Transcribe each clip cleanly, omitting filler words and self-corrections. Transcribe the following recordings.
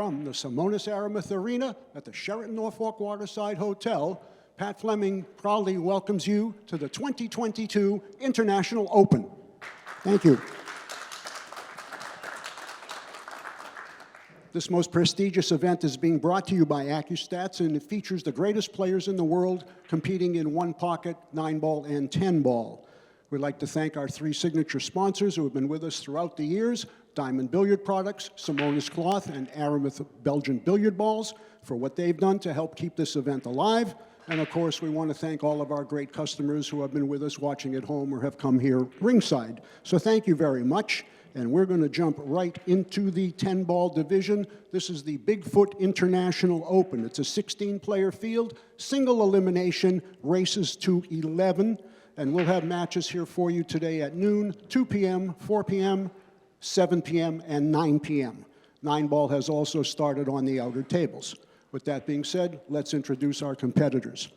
from the Simonis Aramis Arena at the Sheraton Norfolk Waterside Hotel, Pat Fleming proudly welcomes you to the 2022 International Open. Thank you. This most prestigious event is being brought to you by Accu-Stats, and it features the greatest players in the world competing in 1-pocket, 9-ball, and 10-ball. We'd like to thank our 3 signature sponsors who have been with us throughout the years: Diamond Billiard Products, Simonis Cloth, and Aramis Belgian Billiard Balls, for what they've done to help keep this event alive. And of course, we want to thank all of our great customers who have been with us watching at home or have come here ringside. So thank you very much. And we're going to jump right into the 10-ball division. This is the Bigfoot International Open. It's a 16-player field, single elimination, races to 11. And we'll have matches here for you today at noon, 2 p.m., 4 p.m., 7 p.m., and 9 p.m. 9-ball has also started on the outer tables. With that being said, let's introduce our competitors.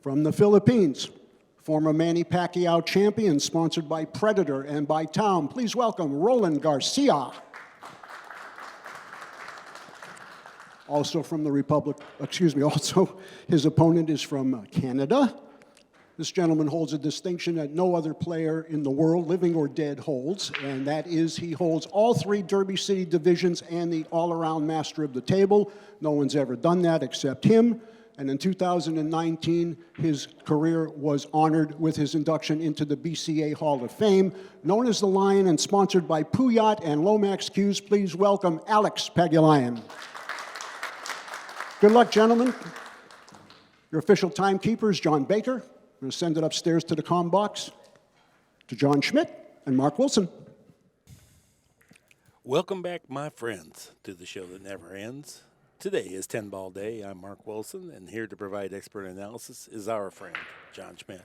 From the Philippines, former Manny Pacquiao champion, sponsored by Predator and by Town, please welcome Roland Garcia. Also from the Republic, also his opponent is from Canada. This gentleman holds a distinction that no other player in the world, living or dead, holds, and that is he holds all 3 Derby City divisions and the all-around master of the table. No one's ever done that except him. And in 2019, his career was honored with his induction into the BCA Hall of Fame. Known as the Lion and sponsored by Puyat and Lomax Cues, please welcome ALEX PAGULAYAN. Good luck, gentlemen. Your official timekeeper is John Baker. I'm going to send it upstairs to the comm box to John Schmidt and Mark Wilson. Welcome back, my friends, to the show that never ends. Today is 10-ball day. I'm Mark Wilson, and here to provide expert analysis is our friend, John Schmidt.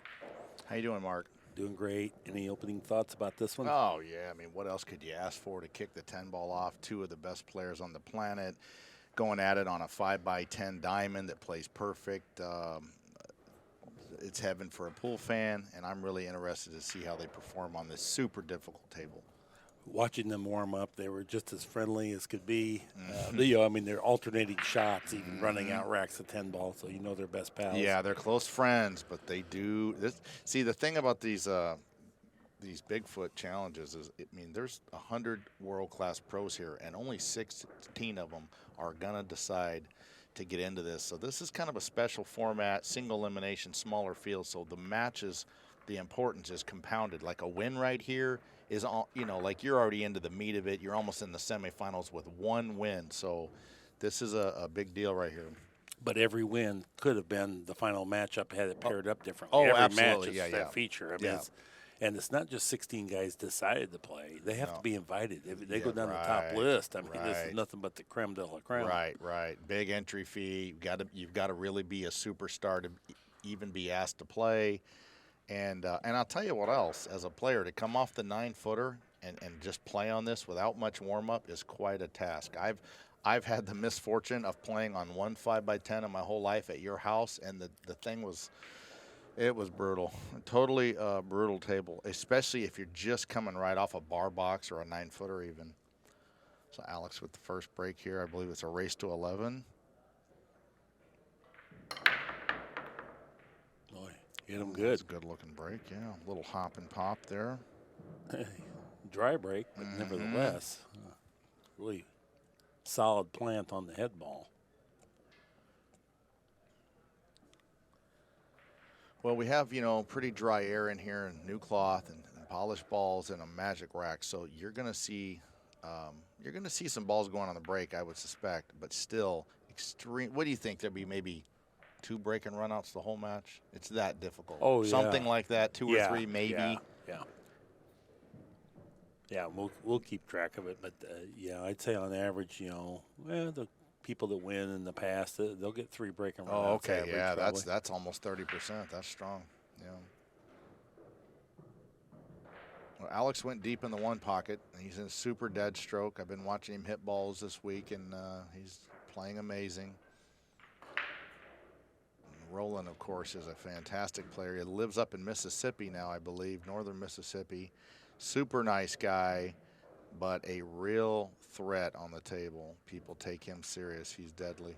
How you doing, Mark? Doing great. Any opening thoughts about this one? Oh, yeah. I mean, what else could you ask for to kick the 10-ball off? 2 of the best players on the planet going at it on a 5x10 diamond that plays perfect. It's heaven for a pool fan, and I'm really interested to see how they perform on this super difficult table. Watching them warm up, they were just as friendly as could be. I mean, they're alternating shots, even running out racks of 10-ball, so you know they're best pals. Yeah, they're close friends, but they do this. See, the thing about these Bigfoot challenges is, there's 100 world-class pros here, and only 16 of them are gonna decide to get into this. So this is kind of a special format, single elimination, smaller field. So the matches, the importance is compounded. Like a win right here is, like you're already into the meat of it. You're almost in the semifinals with 1 win. So this is a big deal right here. But every win could have been the final matchup had it paired up differently. Oh, every absolutely. match is that feature. I mean, and it's not just 16 guys decided to play. They have to be invited. If they go down the top list, I mean, this is nothing but the creme de la creme. Right. Big entry fee. You've got to really be a superstar to even be asked to play. And I'll tell you what else, as a player, to come off the 9-footer and just play on this without much warm-up is quite a task. I've had the misfortune of playing on 1 5x10 in my whole life at your house, and the thing was, it was brutal. A totally brutal table, especially if you're just coming right off a bar box or a 9-footer even. So Alex with the first break here. I believe it's a race to 11. Hit him good. It's a good-looking break, yeah. A little hop and pop there. Dry break, but nevertheless, really solid plant on the head ball. Well, we have, pretty dry air in here and new cloth and polished balls and a magic rack. So you're going to see some balls going on the break, I would suspect, but still extreme. What do you think? There'd be maybe 2 break and runouts the whole match? It's that difficult. Oh, yeah. Something like that, 2 or 3 maybe. Yeah, we'll keep track of it. But, I'd say on average, the people that win in the past, they'll get 3 break and runouts. Oh, okay, average, yeah, probably. that's almost 30%. That's strong, yeah. Well, Alex went deep in the 1 pocket. He's in super dead stroke. I've been watching him hit balls this week, and he's playing amazing. Roland, of course, is a fantastic player. He lives up in Mississippi now, I believe, northern Mississippi. Super nice guy. but a real threat on the table. People take him serious. He's deadly.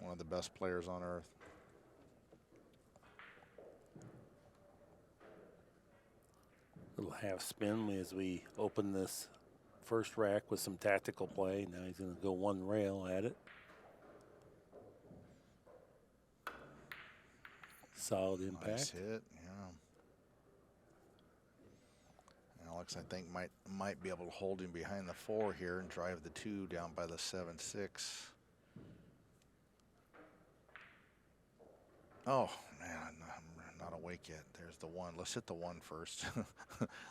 One of the best players on earth. Little half spin as we open this first rack with some tactical play. Now he's going to go one rail at it. Solid impact. Nice hit, yeah. Alex, I think, might be able to hold him behind the 4 here and drive the 2 down by the 7-6. Oh, man, I'm not awake yet. There's the 1. Let's hit the 1 first.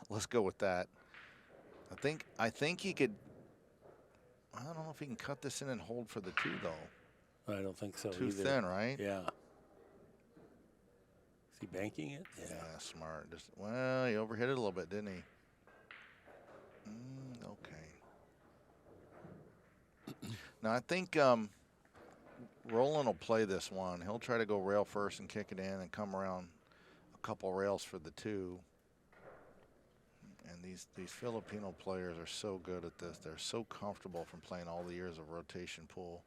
Let's go with that. I think he could. I don't know if he can cut this in and hold for the 2 though. I don't think so Too either. thin, right? Yeah. Is he banking it? Yeah, smart. Just, well, he overhit it a little bit, didn't he? Okay. Now I think Roland will play this one. He'll try to go rail first and kick it in and come around a couple rails for the 2. And these Filipino players are so good at this. They're so comfortable from playing all the years of rotation pool.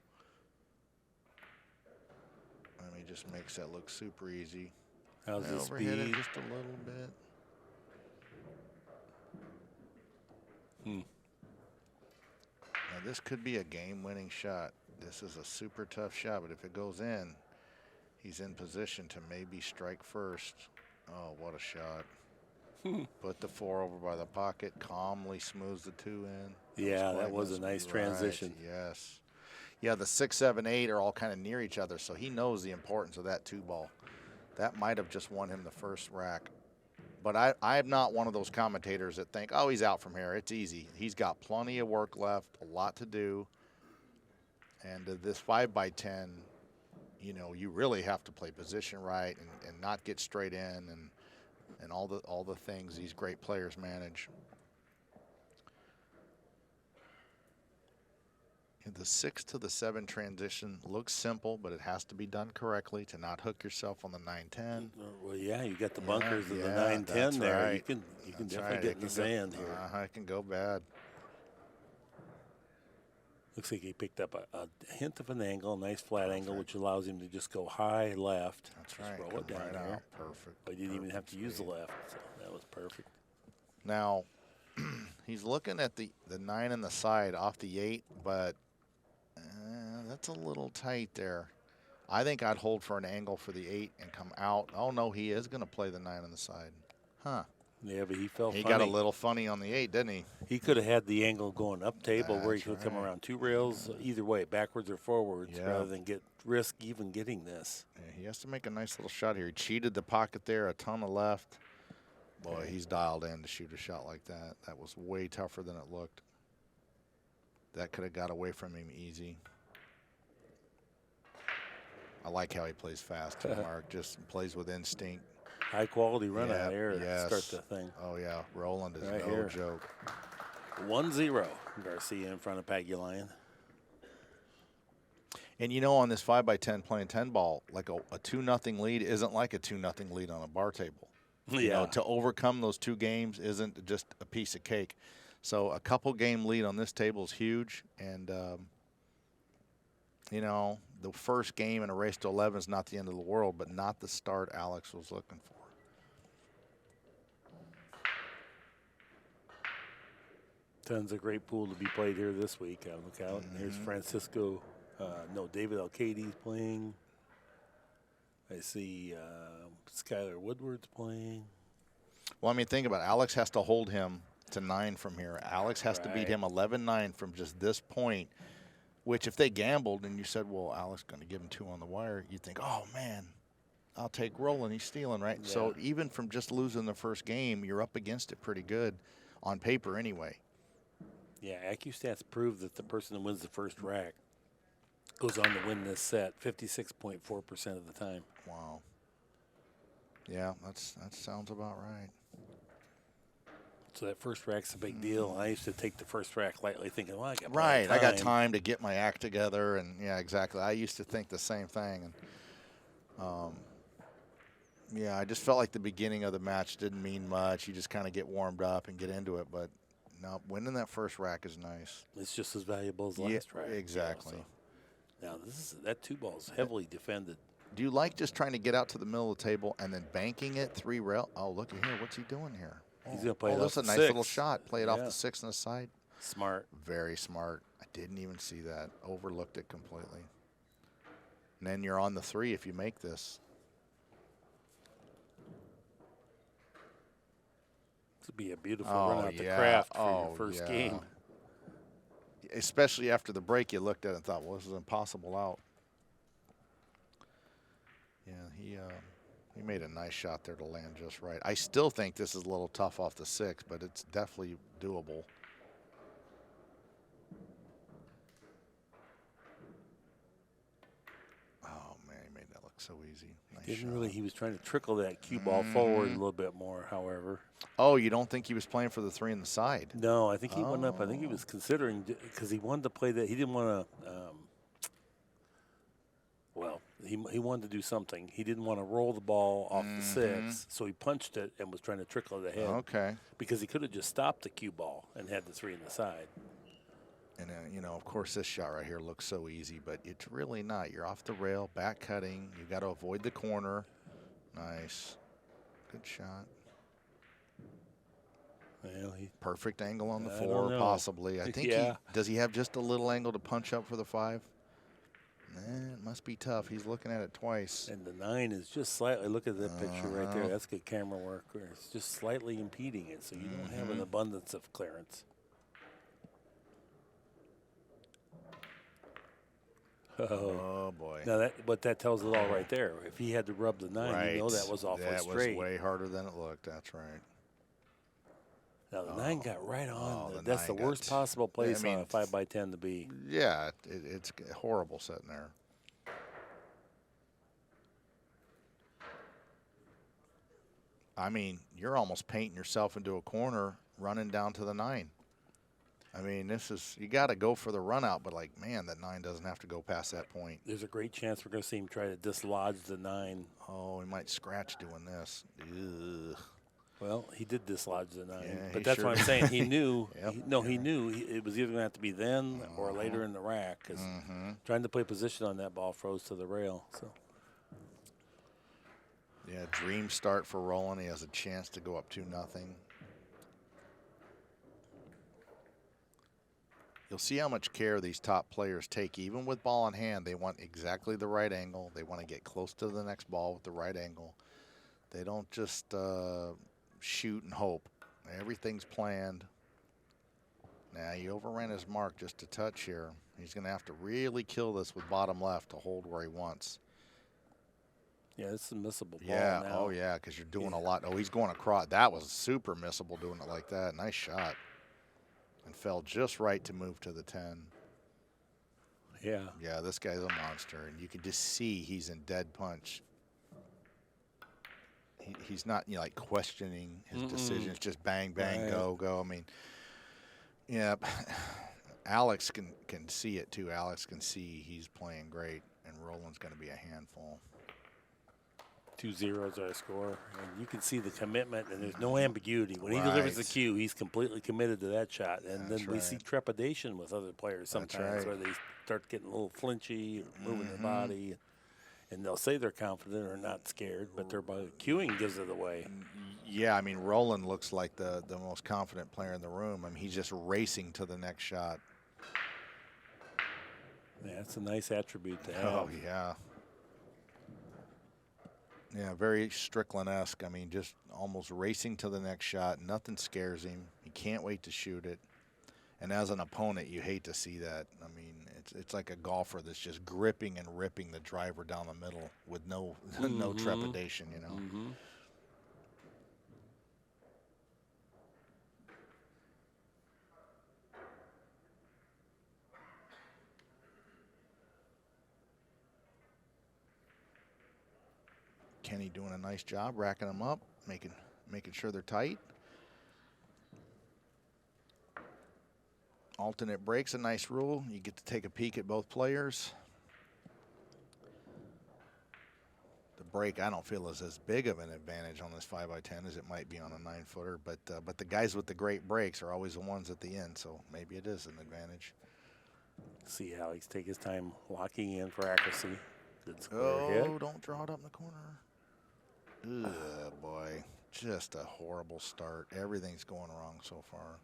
I mean, he just makes that look super easy. How's the overhit it speed? just a little bit. Now this could be a game-winning shot. This is a super tough shot, but if it goes in, he's in position to maybe strike first. Oh, what a shot. Put the 4 over by the pocket, calmly smooths the 2 in. Yeah, that was a nice transition. Yes. Yeah, the 6, 7, 8 are all kind of near each other, so he knows the importance of that 2 ball. That might have just won him the first rack. But I'm not one of those commentators that think, oh, he's out from here. It's easy. He's got plenty of work left, a lot to do. And this 5x10, you know, you really have to play position right and not get straight in and all the things these great players manage. And the 6 to the 7 transition looks simple, but it has to be done correctly to not hook yourself on the 9-10. Well, yeah, you got the bunkers of the 9-10 there. Right. You can definitely get in the sand here. It can go bad. Looks like he picked up a hint of an angle, a nice flat angle, which allows him to just go high left. That's just right. roll it down right there. out. Perfect. But he didn't even have to use the speed. left, so that was perfect. Now, he's looking at the 9 and the side off the 8, but that's a little tight there. I think I'd hold for an angle for the 8 and come out. Oh, no, he is going to play the 9 on the side. Huh. Yeah, but he felt He funny. got a little funny on the 8, didn't he? He could have had the angle going up table where he That's could come right. around 2 rails, either way, backwards or forwards, Yeah. rather than risk even getting this. Yeah, he has to make a nice little shot here. He cheated the pocket there, a ton of left. Boy, he's dialed in to shoot a shot like that. That was way tougher than it looked. That could have got away from him easy. I like how he plays fast, too, Mark. Just plays with instinct. High quality run out there yes. to start the thing. Oh, yeah. Roland is Right no here. joke. 1-0. Garcia in front of Pagulayan. And, you know, on this 5x10 playing 10 ball, like a 2-0 lead isn't like a 2-0 lead on a bar table. You know, to overcome those 2 games isn't just a piece of cake. So a couple game lead on this table is huge. And, you know, the first game in a race to 11 is not the end of the world, but not the start Alex was looking for. Tons of great pool to be played here this week. Look out. And here's Francisco. David Alcade's playing. I see Skylar Woodward's playing. Well, I mean, think about it. Alex has to hold him to 9 from here. Alex has to beat him 11-9 from just this point, which if they gambled and you said, well, Alex going to give him 2 on the wire, you'd think, oh, man, I'll take Roland. He's stealing, right? Yeah. So even from just losing the first game, you're up against it pretty good on paper anyway. Yeah, Accu-Stats proved that the person that wins the first rack goes on to win this set 56.4% of the time. Wow. Yeah, that sounds about right. So that first rack's a big deal. I used to take the first rack lightly, thinking, well, I got Right, I got time to get my act together, and yeah, exactly. I used to think the same thing, and yeah, I just felt like the beginning of the match didn't mean much. You just kind of get warmed up and get into it, but No, winning that first rack is nice. It's just as valuable as the Yeah, last rack. exactly. Now that 2 ball is heavily defended. Do you like just trying to get out to the middle of the table and then banking it 3 rail? Oh, look at here. What's he doing here? He's gonna play it that's off a the nice little 6. shot. Play it off Yeah. the 6 on the side. Smart. Very smart. I didn't even see that. Overlooked it completely. And then you're on the 3 if you make this. This would be a beautiful Oh, run out the yeah. craft for Oh, your first yeah. game. Especially after the break, you looked at it and thought, well, this is impossible out. Yeah, he made a nice shot there to land just right. I still think this is a little tough off the 6, but it's definitely doable. Oh, man, he made that look so easy. Nice shot. He was trying to trickle that cue ball forward a little bit more, however. Oh, you don't think he was playing for the 3 on the side? No, I think he went up. I think he was considering, because he wanted to play that. He didn't want to, well, he wanted to do something. He didn't want to roll the ball off the 6, so he punched it and was trying to trickle it ahead. Okay. Because he could have just stopped the cue ball and had the 3 on the side. And, you know, of course, this shot right here looks so easy, but it's really not. You're off the rail, back cutting. You've got to avoid the corner. Nice. Good shot. Well, Perfect angle on the I 4, don't know. possibly. I think Yeah. does he have just a little angle to punch up for the 5? It must be tough. He's looking at it twice. And the 9 is just slightly, look at that picture right there. That's good camera work. Where it's just slightly impeding it, so you don't have an abundance of clearance. Oh, boy. Now but that tells it all right there. If he had to rub the 9, you know that was awfully That straight. was way harder than it looked. That's right. Now the 9 got right on. the That's the 9 worst got- possible place I mean, on a 5x10 to be. Yeah, it's horrible sitting there. I mean, you're almost painting yourself into a corner running down to the 9. I mean, this is, you got to go for the run out, but like, man, that 9 doesn't have to go past that point. There's a great chance we're going to see him try to dislodge the 9. Oh, he might scratch doing this. Ugh. Well, he did dislodge the 9, Yeah, but he that's sure what I'm saying. He knew. Yep. He knew it was either going to have to be then or later in the rack. Because trying to play position on that ball froze to the rail. So. Yeah, dream start for Roland. He has a chance to go up 2-0. You'll see how much care these top players take. Even with ball in hand, they want exactly the right angle. They want to get close to the next ball with the right angle. They don't just shoot and hope. Everything's planned. Now, he overran his mark just a touch here. He's going to have to really kill this with bottom left to hold where he wants. Yeah, it's a missable ball Yeah, now. oh yeah, because you're doing a lot. Oh, he's going across. That was super missable doing it like that. Nice shot. And fell just right to move to the 10. Yeah. Yeah, this guy's a monster, and you can just see he's in dead punch. He's not, you know, like questioning his decisions. Just bang, bang, Right. go, go. I mean, yeah, Alex can see it too. Alex can see he's playing great, and Roland's going to be a handful. 2 zeros our score. And you can see the commitment, and there's no ambiguity. When he delivers the Right. cue, he's completely committed to that shot. And That's then we see right. trepidation with other players sometimes right. where they start getting a little flinchy, or moving their body. And they'll say they're confident or not scared, but their cueing gives it away. Yeah, I mean, Roland looks like the most confident player in the room. I mean, he's just racing to the next shot. Yeah, that's a nice attribute to have. Oh, yeah. Yeah, very Strickland-esque. I mean, just almost racing to the next shot. Nothing scares him. He can't wait to shoot it. And as an opponent, you hate to see that. I mean, it's like a golfer that's just gripping and ripping the driver down the middle with no no trepidation, you know. Kenny doing a nice job racking them up, making sure they're tight. Alternate breaks, a nice rule. You get to take a peek at both players. the break, I don't feel is as big of an advantage on this 5x10 as it might be on a 9-footer. But the guys with the great breaks are always the ones at the end, so maybe it is an advantage. See Alex take his time locking in for accuracy. Good square hit. Oh, don't draw it up in the corner. Ugh, boy, just a horrible start. Everything's going wrong so far.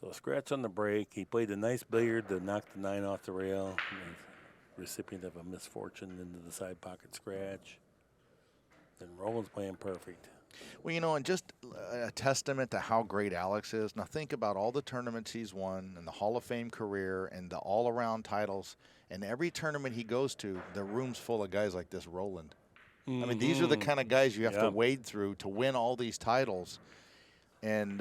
So a scratch on the break. He played a nice billiard to knock the 9 off the rail. Recipient of a misfortune into the side pocket scratch. And Roland's playing perfect. Well, you know, and just a testament to how great Alex is. Now think about all the tournaments he's won and the Hall of Fame career and the all-around titles. And every tournament he goes to, the room's full of guys like this Roland. I mean, these are the kind of guys you have to wade through to win all these titles. And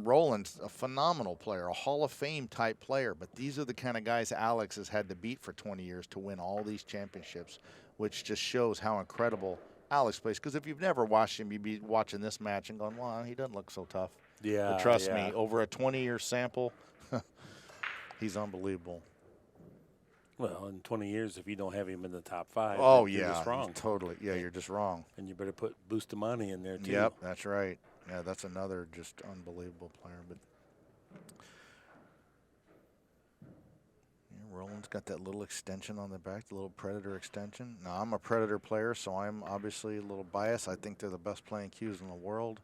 Roland's a phenomenal player, a Hall of Fame type player. But these are the kind of guys Alex has had to beat for 20 years to win all these championships, which just shows how incredible Alex plays. Because if you've never watched him, you'd be watching this match and going, well, he doesn't look so tough. Yeah. But trust me, over a 20-year sample, he's unbelievable. Well, in 20 years, if you don't have him in the top 5, oh, you're yeah, just wrong. Totally. Yeah, you're just wrong. And you better put Bustamante in there, too. Yep, that's right. Yeah, that's another just unbelievable player. But yeah, Roland's got that little extension on the back, the little Predator extension. Now, I'm a Predator player, so I'm obviously a little biased. I think they're the best playing cues in the world.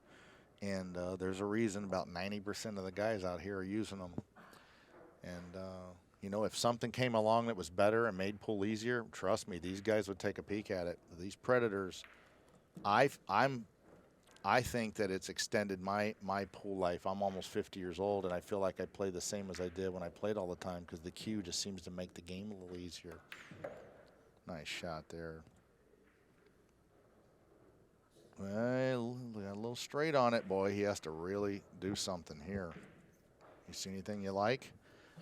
And there's a reason about 90% of the guys out here are using them. And, you know, if something came along that was better and made pool easier, trust me, these guys would take a peek at it. These Predators, I think that it's extended my pool life. I'm almost 50 years old, and I feel like I play the same as I did when I played all the time because the cue just seems to make the game a little easier. Nice shot there. Well, got a little straight on it, boy. He has to really do something here. You see anything you like?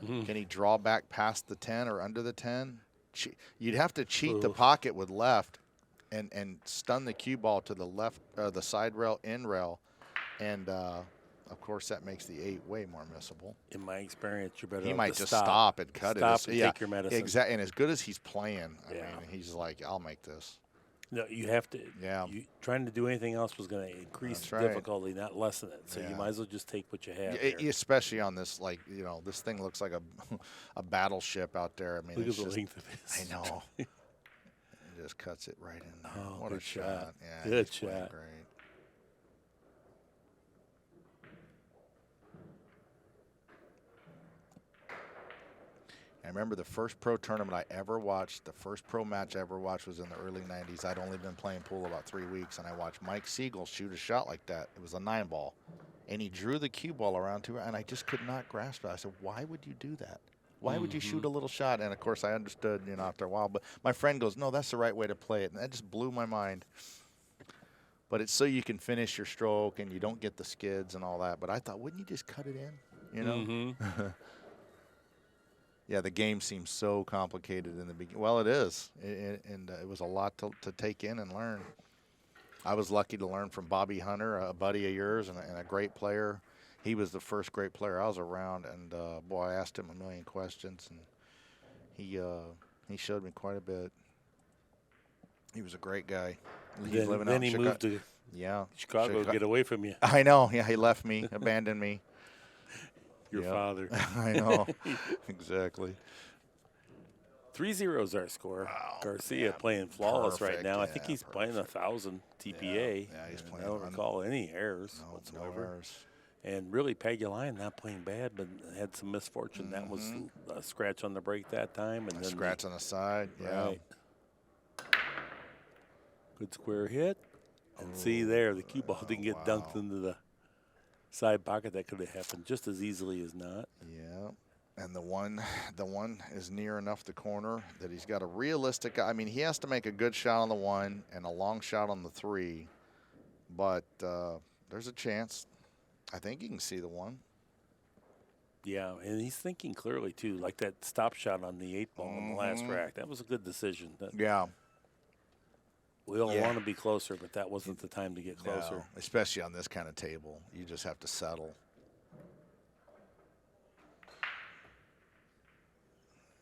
Can he draw back past the 10 or under the 10? You'd have to cheat the pocket with left and stun the cue ball to the left, the side rail, in rail. And, of course, that makes the 8 way more missable. In my experience, you're better He off might to just stop and cut Stop it. and take your medicine. Exactly. And as good as he's playing, I Yeah. mean, he's like, I'll make this. No, you have to. Yeah. Trying to do anything else was going to increase That's right. difficulty, not lessen it. So Yeah. you might as well just take what you have. there. Especially on this, like, you know, this thing looks like a battleship out there. I mean, Look it's at the just, length of this. I know. It just cuts it right in there. Oh, what good a shot. Yeah, Good he's playing shot. Great. I remember the first pro tournament I ever watched, the first pro match I ever watched was in the early 90s. I'd only been playing pool about 3 weeks, and I watched Mike Siegel shoot a shot like that. It was a 9-ball. And he drew the cue ball around to her, and I just could not grasp it. I said, why would you do that? Why would you shoot a little shot? And, of course, I understood, you know, after a while. But my friend goes, no, that's the right way to play it. And that just blew my mind. But it's so you can finish your stroke and you don't get the skids and all that. But I thought, wouldn't you just cut it in, you know? Yeah, the game seems so complicated in the beginning. Well, it is. And it was a lot to take in and learn. I was lucky to learn from Bobby Hunter, a buddy of yours and a great player. He was the first great player I was around, and boy, I asked him a million questions, and he showed me quite a bit. He was a great guy. He's living out in he Chicago. moved to Yeah, Chicago to get away from you. I know. Yeah, he left me, abandoned me. Your father. I know. Exactly. 3-0 is our score. Wow, Garcia yeah, playing flawless right perfect, now. I yeah, think he's playing 1,000 TPA. Yeah, he's and playing I don't recall any errors No whatsoever. errors. And really, Pagulayan not playing bad, but had some misfortune. That was a scratch on the break that time, and A then scratch on the side. Yeah. Right. Good square hit. And see there, the cue ball didn't get dunked into the side pocket. That could have happened just as easily as not. Yeah. And the one is near enough the corner that he's got a realistic. I mean, he has to make a good shot on the 1 and a long shot on the 3, but there's a chance. I think you can see the 1. Yeah, and he's thinking clearly too, like that stop shot on the 8-ball on the last rack. That was a good decision. Yeah. We all want to be closer, but that wasn't the time to get closer. No, especially on this kind of table. You just have to settle.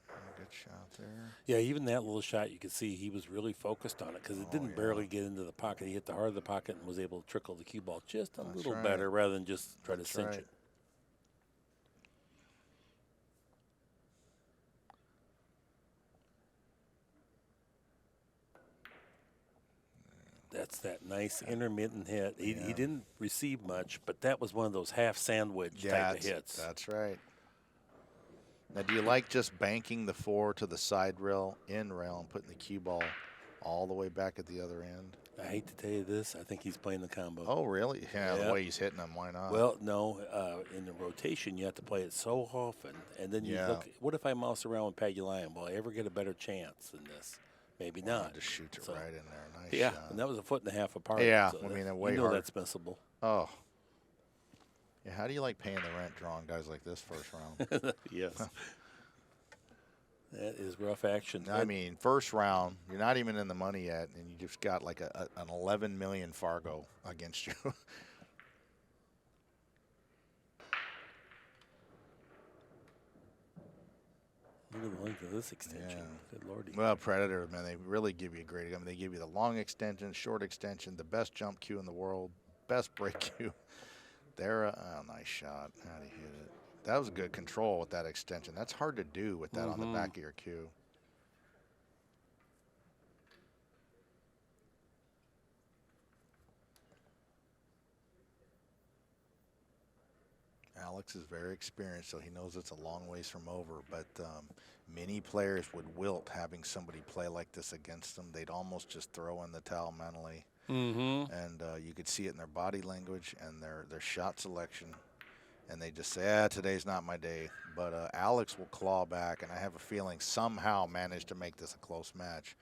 Good shot there. Yeah, even that little shot, you could see he was really focused on it because it didn't barely get into the pocket. He hit the heart of the pocket and was able to trickle the cue ball just a little better rather than just try to cinch it. That's that nice intermittent hit. He didn't receive much, but that was one of those half sandwich type of hits. That's right. Now, do you like just banking the 4 to the side rail, in rail, and putting the cue ball all the way back at the other end? I hate to tell you this. I think he's playing the combo. Oh, really? Yeah, the way he's hitting them, why not? Well, no. In the rotation, you have to play it so often. And then you look, what if I mouse around with Pagulayan? Will I ever get a better chance than this? Maybe not. Just shoots it right in there. Nice shot. And that was a 1.5 feet apart. Yeah, so I mean, that, way you know hard. that's missable. Oh. Yeah, how do you like paying the rent drawing guys like this first round? Yes. That is rough action. I mean, first round, you're not even in the money yet, and you just got like an 11 million Fargo against you. Look at the length of this extension. Good lordy. Well, Predator, man, they really give you a great. I mean, they give you the long extension, short extension, the best jump cue in the world, best break cue. They're nice shot. How do you hit it? That was good control with that extension. That's hard to do with that on the back of your cue. Alex is very experienced, so he knows it's a long ways from over. But many players would wilt having somebody play like this against them. They'd almost just throw in the towel mentally. And you could see it in their body language and their shot selection. And they just say, today's not my day. But Alex will claw back, and I have a feeling somehow manage to make this a close match.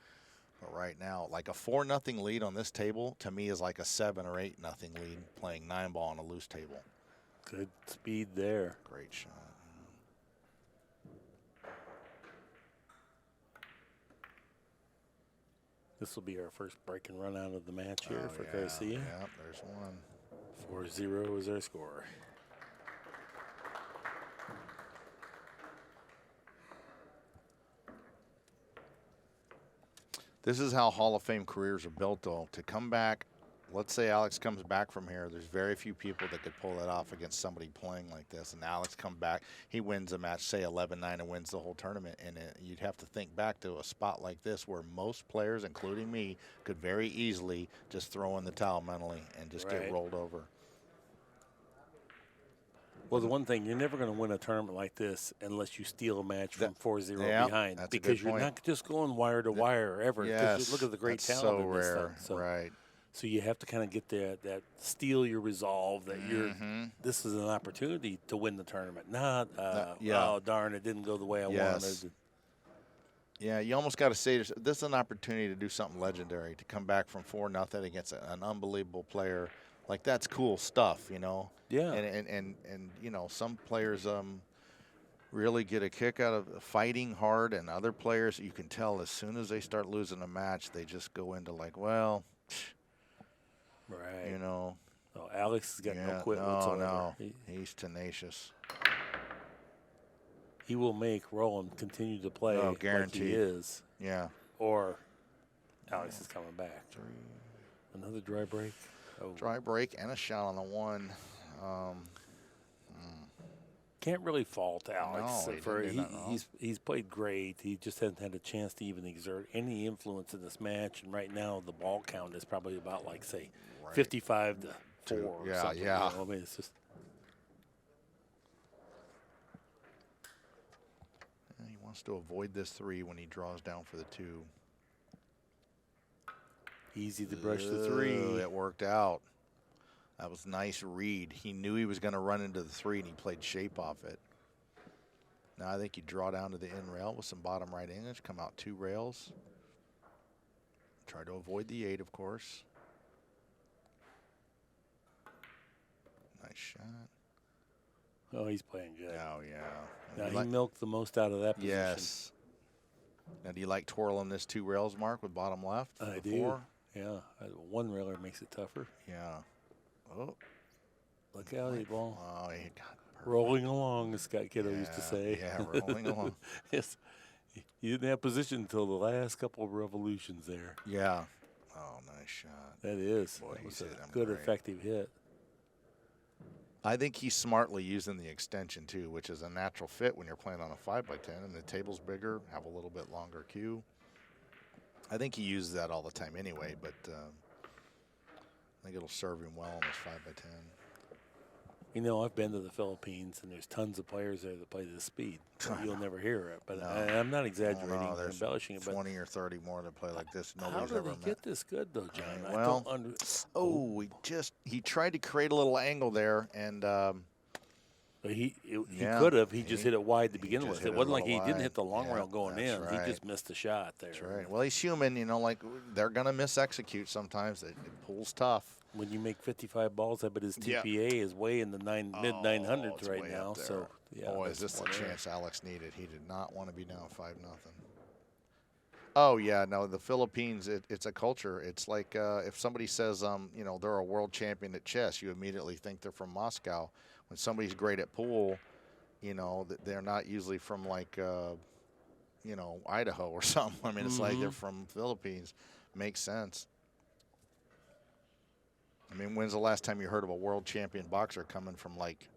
But right now, like a 4-0 lead on this table, to me is like a 7 or 8-0 lead playing 9-ball on a loose table. Good speed there. Great shot. This will be our first break and run out of the match here for Garcia. Yeah, there's one. 4-0 is our score. This is how Hall of Fame careers are built, though. To come back, let's say Alex comes back from here. There's very few people that could pull that off against somebody playing like this. And Alex come back, he wins a match, say 11-9, and wins the whole tournament. And you'd have to think back to a spot like this where most players, including me, could very easily just throw in the towel mentally and just get rolled over. Well, the one thing, you're never going to win a tournament like this unless you steal a match from 4-0 behind. That's because you're not just going wire to wire ever. Yes, look at the great talent so in this rare. thing. So, Right. So you have to kind of get that steel your resolve that this is an opportunity to win the tournament. Not, oh, darn, it didn't go the way I wanted. Yeah, you almost got to say this is an opportunity to do something legendary, to come back from 4-0 against an unbelievable player. Like, that's cool stuff, you know. Yeah. And you know, some players really get a kick out of fighting hard, and other players, you can tell as soon as they start losing a match, they just go into like, well, you know. Oh, Alex has got no quit whatsoever. No, he's tenacious. He will make Roland continue to play like he is. Yeah. Or Alex is coming back. Another dry break. Oh. Dry break and a shot on the one. Can't really fault Alex. No, he's played great. He just hasn't had a chance to even exert any influence in this match. And right now, the ball count is probably about, like, say, 55-4 or something. Yeah. You know? I mean, it's just. He wants to avoid this 3 when he draws down for the 2. Easy to brush the 3. It worked out. That was a nice read. He knew he was going to run into the 3, and he played shape off it. Now I think you draw down to the in rail with some bottom right English, come out 2 rails. Try to avoid the 8, of course. Nice shot. Oh, he's playing good. Oh, yeah. Now, he milked the most out of that position. Yes. Now, do you like twirling this 2 rails, Mark, with bottom left? I do. 4? Yeah. One railer makes it tougher. Yeah. Oh. Look out, the ball. Oh, he got perfect. Rolling along, as Scott Kiddo used to say. Yeah, rolling along. Yes. You didn't have position until the last couple of revolutions there. Yeah. Oh, nice shot. That is. Boy, That was he's a hit him good, great. effective hit. I think he's smartly using the extension, too, which is a natural fit when you're playing on a 5x10 and the table's bigger, have a little bit longer cue. I think he uses that all the time anyway, but I think it'll serve him well on this 5x10. You know, I've been to the Philippines, and there's tons of players there that play this speed. So you'll never hear it. But No. I'm not exaggerating No, or there's embellishing it. But 20 or 30 more that play like this. how Nobody's do ever they met. get this good, though, John? I Well, don't oh, he tried to create a little angle there, and But he Yeah, could have. He just he- hit it wide to he begin just with. hit It it a wasn't like he little didn't wide. hit the long Yeah, rail going that's in. right. He just missed the shot there. that's right. Well, he's human, you know, like they're going to miss execute sometimes. It pulls tough. When you make 55 balls, I bet his Yeah. TPA is way in the mid Oh, 900s it's right way now. up there. So, yeah. Boy, is that's this the one there. chance Alex needed. He did not want to be down 5-0. Oh, yeah, no, the Philippines, it's a culture. It's like if somebody says, you know, they're a world champion at chess, you immediately think they're from Moscow. When somebody's great at pool, you know, they're not usually from like, you know, Idaho or something. I mean, it's like they're from Philippines. Makes sense. I mean, when's the last time you heard of a world champion boxer coming from like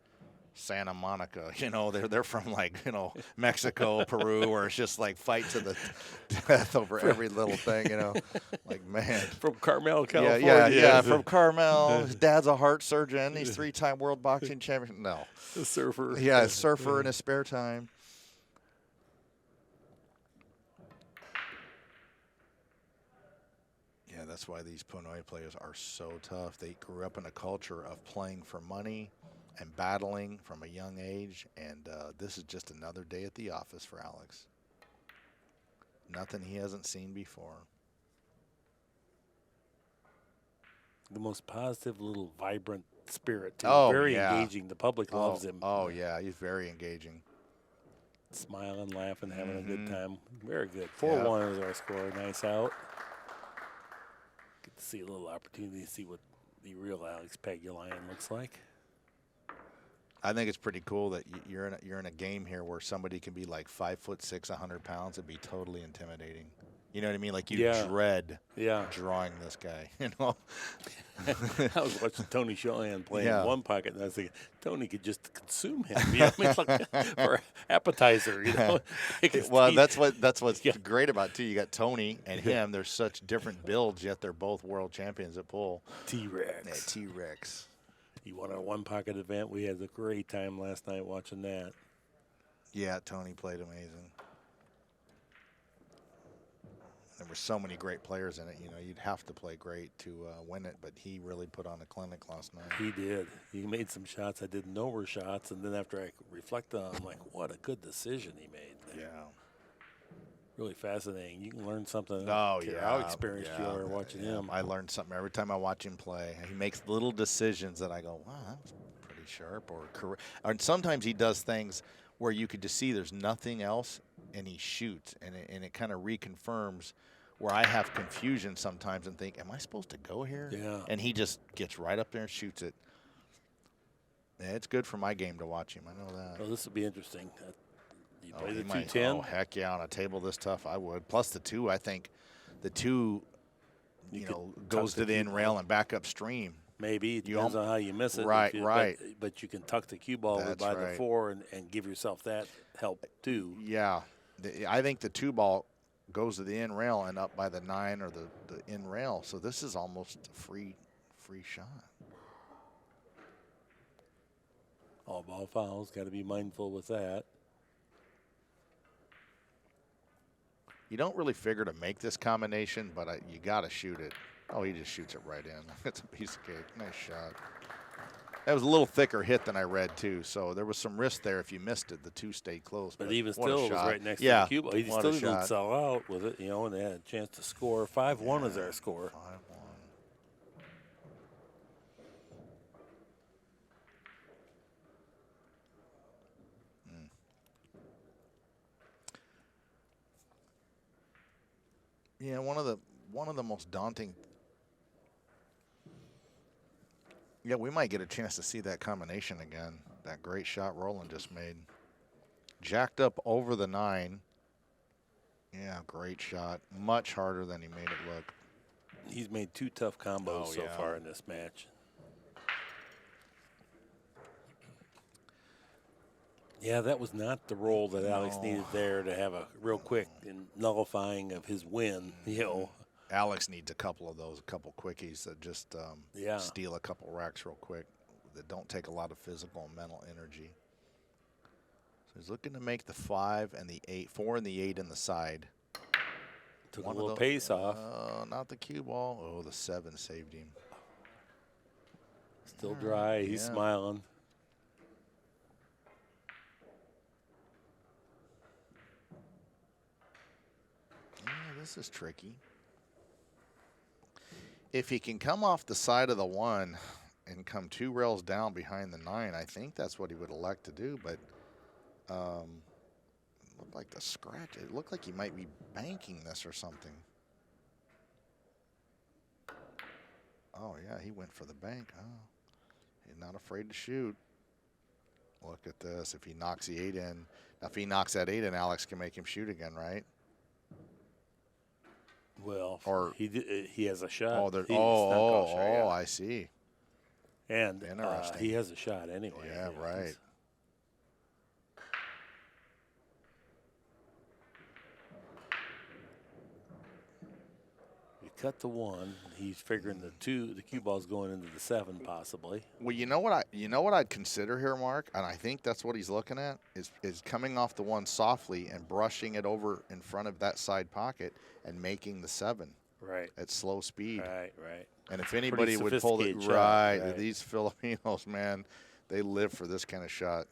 Santa Monica? You know, they're from like, you know, Mexico, Peru, where it's just like fight to the death over every little thing, you know. Like, man. From Carmel, Yeah, California. yeah, from Carmel. His dad's a heart surgeon. He's 3-time world boxing champion. No. The surfer. Yeah, a surfer in his spare time. Yeah, that's why these Pinoy players are so tough. They grew up in a culture of playing for money and battling from a young age, and this is just another day at the office for Alex. Nothing he hasn't seen before. The most positive, little vibrant spirit, too. Oh, Very yeah. engaging. The public loves him. Oh, yeah, he's very engaging. Smiling, laughing, having a good time. Very good. 4-1 is our score. Nice out. Get to see a little opportunity to see what the real Alex Pagulayan looks like. I think it's pretty cool that you're in a game here where somebody can be like 5'6", 100 pounds and be totally intimidating. You know what I mean? Like you dread drawing this guy. You know. I was watching Tony Shohan playing in one pocket, and I was thinking Tony could just consume him. You know what I mean? Like, for appetizer, you know. Well, that's what's great about it, too. You got Tony and him. They're such different builds, yet they're both world champions at pool. T-Rex. Yeah, T-Rex. He won our one pocket event. We had a great time last night watching that. Yeah, Tony played amazing. There were so many great players in it. You know, you'd have to play great to win it, but he really put on a clinic last night. He did. He made some shots I didn't know were shots, and then after I reflect on them, I'm like, what a good decision he made there. Yeah. Really fascinating. You can learn something. Oh, How experienced you are watching him. I learned something every time I watch him play. He makes little decisions that I go, wow, that was pretty sharp. Or correct. And sometimes he does things where you could just see there's nothing else, and he shoots, and it kind of reconfirms where I have confusion sometimes and think, am I supposed to go here? Yeah. And he just gets right up there and shoots it. Yeah, it's good for my game to watch him. I know that. Well, this will be interesting. You play the He might- 210. Oh, heck yeah, on a table this tough, I would. Plus the 2, I think the 2, you know, goes to the in rail and back upstream. Maybe. It depends on how you miss it. Right, right. But you can tuck the cue ball That's by right. the 4 and give yourself that help, too. Yeah. I think the 2 ball goes to the in rail and up by the 9 or the in rail. So this is almost a free shot. All ball fouls. Got to be mindful with that. You don't really figure to make this combination, but you got to shoot it. Oh, he just shoots it right in. It's a piece of cake. Nice shot. That was a little thicker hit than I read, too, so there was some risk there if you missed it. The 2 stayed close. But even what a still, it was shot. right next to Yeah, the cue ball. He what still a didn't shot. sell out with it, you know, and they had a chance to score. 5-1 is our score. 5-1. Yeah, one of the most daunting. Yeah, we might get a chance to see that combination again. That great shot Roland just made. Jacked up over the 9. Yeah, great shot. Much harder than he made it look. He's made 2 tough combos so yeah. far in this match. Yeah, that was not the roll that Alex needed there to have a real quick and nullifying of his win. You know, Alex needs a couple of those, a couple quickies that just Yeah. steal a couple racks real quick that don't take a lot of physical and mental energy. So he's looking to make the 5 and the 8, 4 and the 8 in the side. took a little pace off. Not the cue ball. Oh, the 7 saved him. Still dry. He's smiling. Yeah, this is tricky. If he can come off the side of the 1 and come 2 rails down behind the 9, I think that's what he would elect to do. But it looked like the scratch. It looked like he might be banking this or something. Oh, yeah, he went for the bank. Oh, he's not afraid to shoot. Look at this. If he knocks the 8 in. Now, if he knocks that 8 in, Alex can make him shoot again, right? Well, Or he has a shot. Oh, He snuck off shot, yeah. I see. And Interesting. he has a shot anyway. Yeah, you know, right. he's- You cut the 1. He's figuring the 2. The cue ball's going into the 7 possibly. Well, you know what I'd consider here, Mark, and I think that's what he's looking at is coming off the 1 softly and brushing it over in front of that side pocket and making the 7 Right. at slow speed. Right. And if anybody would pull it sophisticated shot, right. these Filipinos, man, they live for this kind of shot.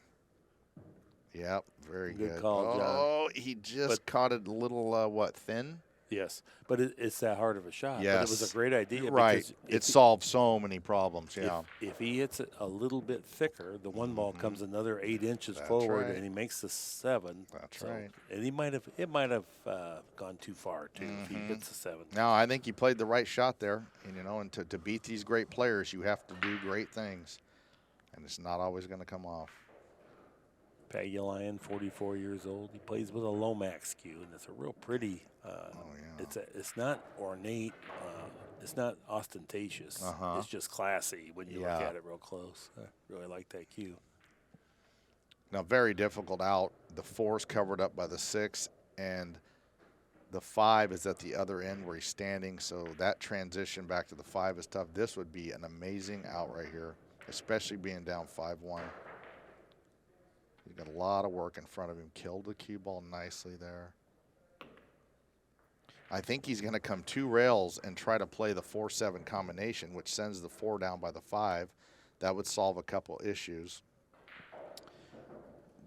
Yep, very good. Good call, John. Oh, he just caught it a little thin. Yes, but it's that hard of a shot. Yes. But it was a great idea. Right. because It solved so many problems, yeah. If he hits it a little bit thicker, the 1 ball comes another 8 inches That's forward, right. and he makes the 7. That's right. And it might have gone too far too if he hits the 7. No, I think you played the right shot there. And, you know, and to beat these great players, you have to do great things. And it's not always going to come off. Pagulayan, 44 years old. He plays with a Lomax cue, and it's a real pretty. It's not ornate. It's not ostentatious. It's just classy when you look at it real close. I really like that cue. Now, very difficult out. The 4's covered up by the 6, and the 5 is at the other end where he's standing. So that transition back to the 5 is tough. This would be an amazing out right here, especially being down 5-1. He's got a lot of work in front of him. Killed the cue ball nicely there. I think he's going to come 2 rails and try to play the 4-7 combination, which sends the 4 down by the 5. That would solve a couple issues.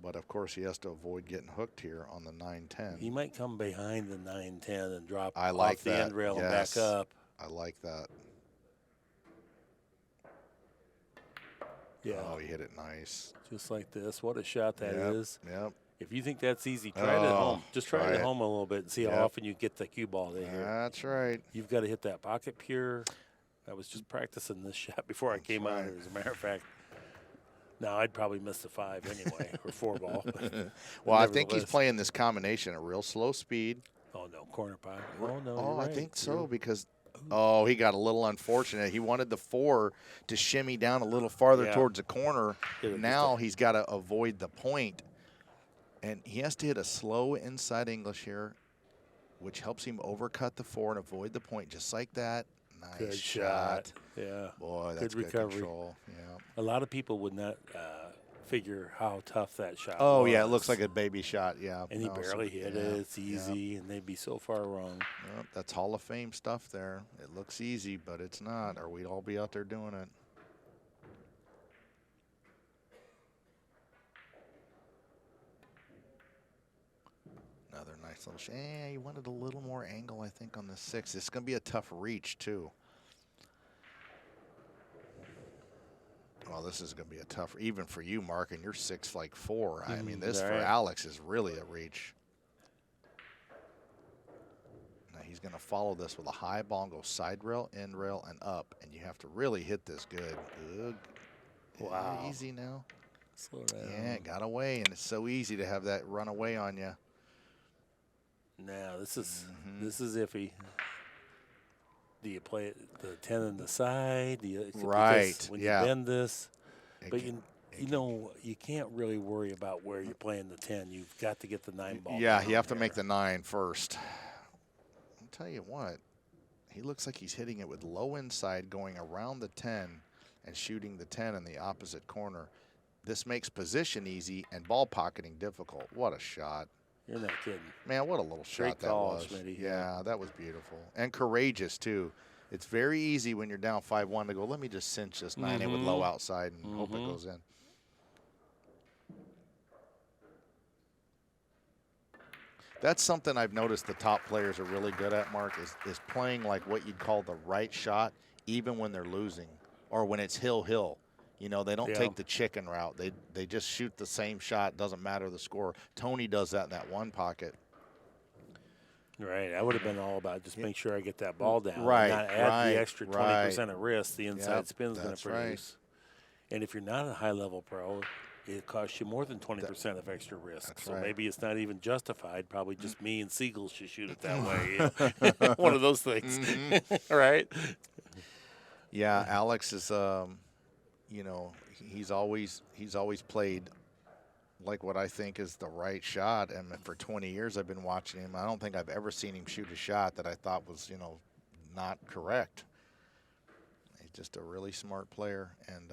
But, of course, he has to avoid getting hooked here on the 9-10. He might come behind the 9-10 and drop I like off the that. end rail Yes. and back up. I like that. Yeah. Oh, he hit it nice. Just like this. What a shot that is. Yep. If you think that's easy, try it at home. Just try it at home a little bit and see how often you get the cue ball there. That's right. You've got to hit that pocket pure. I was just practicing this shot before I came out here, as a matter of fact. Now, I'd probably miss the 5 anyway, or 4 ball. Well, I think he's playing this combination at real slow speed. Oh, no, corner pocket. Oh, no, Oh, you're I right. think so because, oh, he got a little unfortunate. He wanted the 4 to shimmy down a little farther towards the corner. Now he's got to avoid the point. And he has to hit a slow inside English here, which helps him overcut the 4 and avoid the point just like that. Nice Good shot. Yeah. Boy, that's good recovery. control. Yeah. A lot of people would not figure how tough that shot Oh, was. yeah, it looks like a baby shot, yeah. And he barely hit it. It's easy, and they'd be so far wrong. Yep, that's Hall of Fame stuff there. It looks easy, but it's not, or we'd all be out there doing it. Another nice little shot. Yeah, he wanted a little more angle, I think, on the 6. It's going to be a tough reach, too. Well, this is going to be a tough, even for you, Mark, and you're 6'4". I mean, this for Alex is really a reach. Now he's going to follow this with a high ball and go side rail, end rail, and up. And you have to really hit this good. Good. Wow. Easy now. Slow down. Yeah, it got away, and it's so easy to have that run away on you. Now this is iffy. Do you play it, the 10 on the side? Do you, Right, because when yeah. you bend this, It but can- you know you can't really worry about where you're playing the 10. You've got to get the 9 ball. Yeah, down you have to there. make the 9 first. I'll tell you what, he looks like he's hitting it with low inside, going around the 10 and shooting the 10 in the opposite corner. This makes position easy and ball pocketing difficult. What a shot. You're not kidding. Man, what a little shot Great that call, was. Schmitty. Yeah, that was beautiful. And courageous, too. It's very easy when you're down 5-1 to go, let me just cinch this 9 in with low outside and hope it goes in. That's something I've noticed the top players are really good at, Mark, is playing like what you'd call the right shot, even when they're losing or when it's hill-hill. You know, they don't take the chicken route. They just shoot the same shot. Doesn't matter the score. Tony does that in that one pocket. Right. I would have been all about just make sure I get that ball down. Right, And not add right, the extra 20% of risk the inside spin's going that's to produce. And if you're not a high-level pro, it costs you more than 20% of extra risk. So maybe it's not even justified. Probably just me and Siegel should shoot it that way. One of those things. Right? Yeah, Alex is, you know, he's always played like what I think is the right shot. And for 20 years I've been watching him. I don't think I've ever seen him shoot a shot that I thought was, you know, not correct. He's just a really smart player, and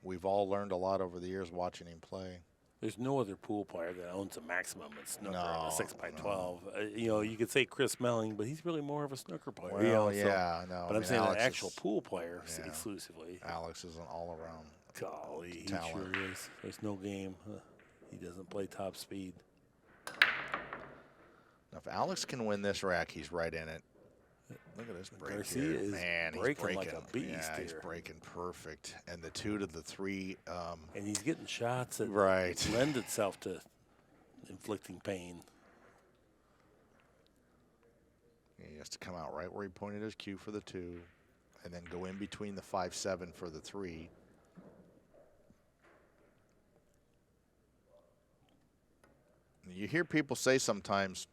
we've all learned a lot over the years watching him play. There's no other pool player that owns a maximum in snooker on a 6x12. No. You know, you could say Chris Melling, but he's really more of a snooker player. Well, you know, yeah, no. But I'm saying an actual pool player exclusively. Alex is an all-around Golly, he talent. sure is. There's no game. He doesn't play top speed. Now, if Alex can win this rack, he's right in it. Look at this break Garcia here. is Man, he's breaking breaking like a beast Yeah, he's here. breaking perfect. And the 2 to the 3. And he's getting shots that lend itself to inflicting pain. He has to come out right where he pointed his cue for the 2, and then go in between the 5-7 for the 3. You hear people say sometimes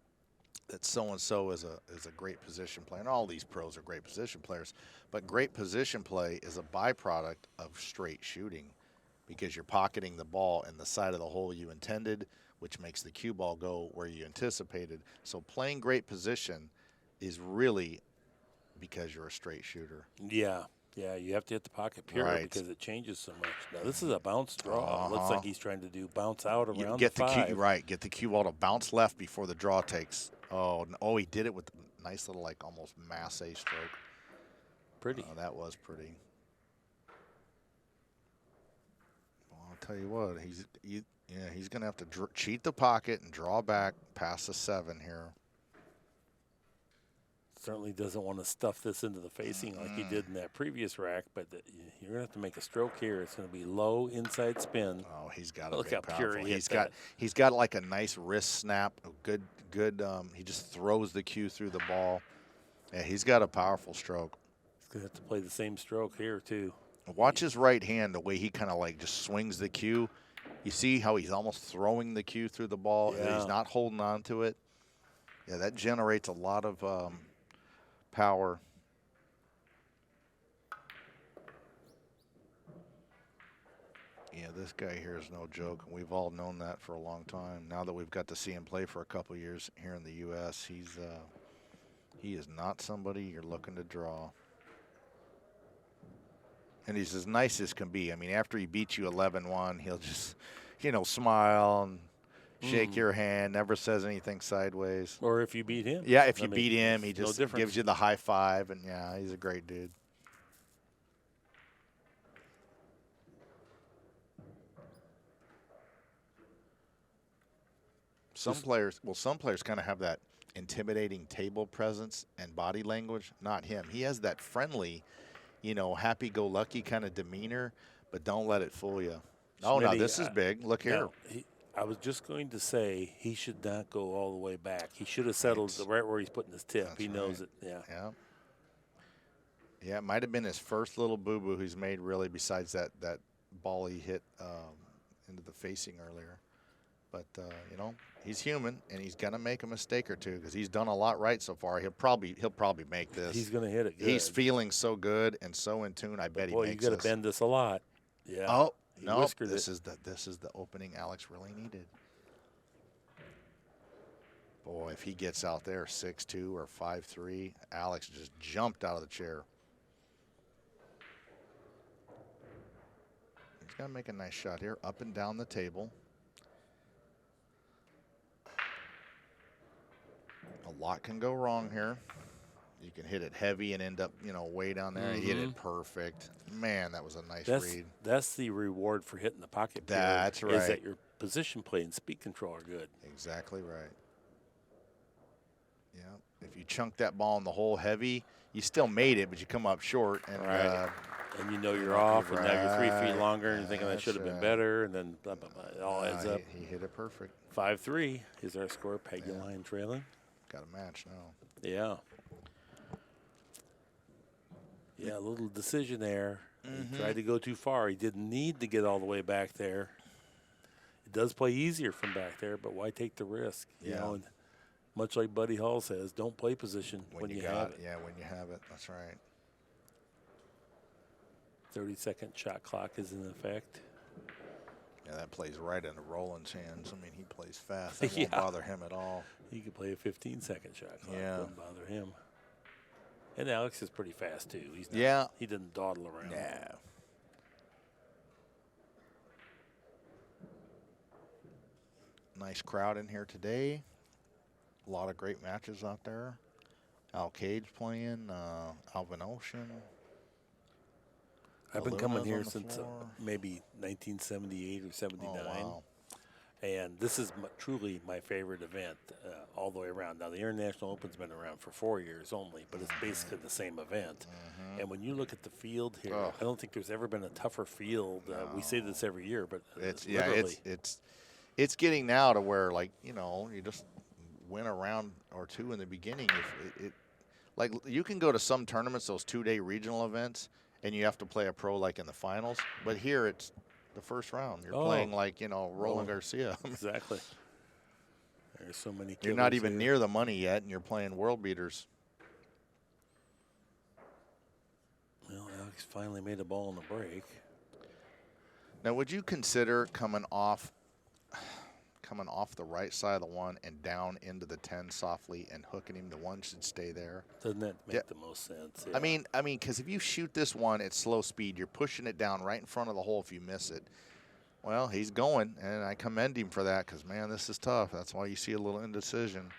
that so-and-so is a great position player, and all these pros are great position players, but great position play is a byproduct of straight shooting because you're pocketing the ball in the side of the hole you intended, which makes the cue ball go where you anticipated. So playing great position is really because you're a straight shooter. Yeah. Yeah, you have to hit the pocket period because it changes so much. Now, this is a bounce draw. It looks like he's trying to do bounce out around Get the 5. Right, get the cue ball to bounce left before the draw takes. Oh, he did it with a nice little, like, almost masse stroke. Pretty. That was pretty. Well, I'll tell you what, he's going to have to cheat the pocket and draw back past the 7 here. Certainly doesn't want to stuff this into the facing like he did in that previous rack, but you're going to have to make a stroke here. It's going to be low inside spin. Oh, he's got a Look how pure he hit he's got like a nice wrist snap, a good he just throws the cue through the ball. Yeah, he's got a powerful stroke. He's going to have to play the same stroke here too. Watch his right hand, the way he kind of like just swings the cue. You see how he's almost throwing the cue through the ball and he's not holding on to it. Yeah, that generates a lot of power. Yeah, this guy here is no joke, and we've all known that for a long time. Now that we've got to see him play for a couple years here in the U.S., he is not somebody you're looking to draw. And he's as nice as can be. I mean, after he beats you 11-1, he'll just, smile and shake your hand, never says anything sideways. Or if you beat him. Yeah, if you beat him, he just no gives you the high five, and yeah, he's a great dude. Some players kind of have that intimidating table presence and body language. Not him. He has that friendly, happy-go-lucky kind of demeanor, but don't let it fool you. Oh, no, this is big. Look here. I was just going to say he should not go all the way back. He should have settled right where he's putting his tip. He knows it. Yeah. Yeah, it might have been his first little boo-boo he's made, really, besides that ball he hit into the facing earlier. But you know, he's human, and he's gonna make a mistake or two because he's done a lot right so far. He'll probably make this. He's going to hit it good. He's feeling so good and so in tune. I bet he Boy, makes you got this. to bend this a lot. Yeah. Oh He no! whiskered This it. is the opening Alex really needed. Boy, if he gets out there 6-2 or 5-3, Alex just jumped out of the chair. He's got to make a nice shot here, up and down the table. A lot can go wrong here. You can hit it heavy and end up, you know, way down there. He hit it perfect. Man, that was a nice read. That's the reward for hitting the pocket. That's period, right. Is that your position play and speed control are good. Exactly right. Yeah. If you chunk that ball in the hole heavy, you still made it, but you come up short. And, and you know you're off, and now you're 3 feet longer, and you're thinking that That's should have been right. better, and then blah, blah, blah. It all adds up. He hit it perfect. 5-3 is our score. Pagulayyan trailing. Got a match now. Yeah. Yeah, a little decision there. He tried to go too far. He didn't need to get all the way back there. It does play easier from back there, but why take the risk? You Yeah. know, and much like Buddy Hall says, don't play position when you have it. Yeah, when you have it. That's right. 30-second shot clock is in effect. Yeah, that plays right into Roland's hands. I mean, he plays fast. That won't Yeah. bother him at all. He could play a 15-second shot clock. Yeah. Wouldn't bother him. And Alex is pretty fast, too. He's not, Yeah. He didn't dawdle around. Yeah. Nice crowd in here today. A lot of great matches out there. Al Cage playing, Alvin Ocean. I've been Aluna's coming on here the since floor. maybe 1978 or 79. Oh, wow. And this is truly my favorite event all the way around. Now, the International Open's been around for 4 years only, but it's basically the same event. And when you look at the field here, Oh. I don't think there's ever been a tougher field. We say this every year, but It's it's getting now to where, like, you know, you just win a round or two in the beginning. If like, you can go to some tournaments, those 2-day regional events, and you have to play a pro like in the finals. But here it's the first round. You're playing like, you know, Roland Garcia. Exactly. There's so many. You're not killers even here. near the money yet, and you're playing world beaters. Well, Alex finally made a ball in the break. Now, would you consider coming off the right side of the one and down into the 10 softly and hooking him? The one should stay there. Doesn't that make Yeah. the most sense? I mean, because if you shoot this one at slow speed, you're pushing it down right in front of the hole if you miss it. Well, he's going, and I commend him for that because, man, this is tough. That's why you see a little indecision.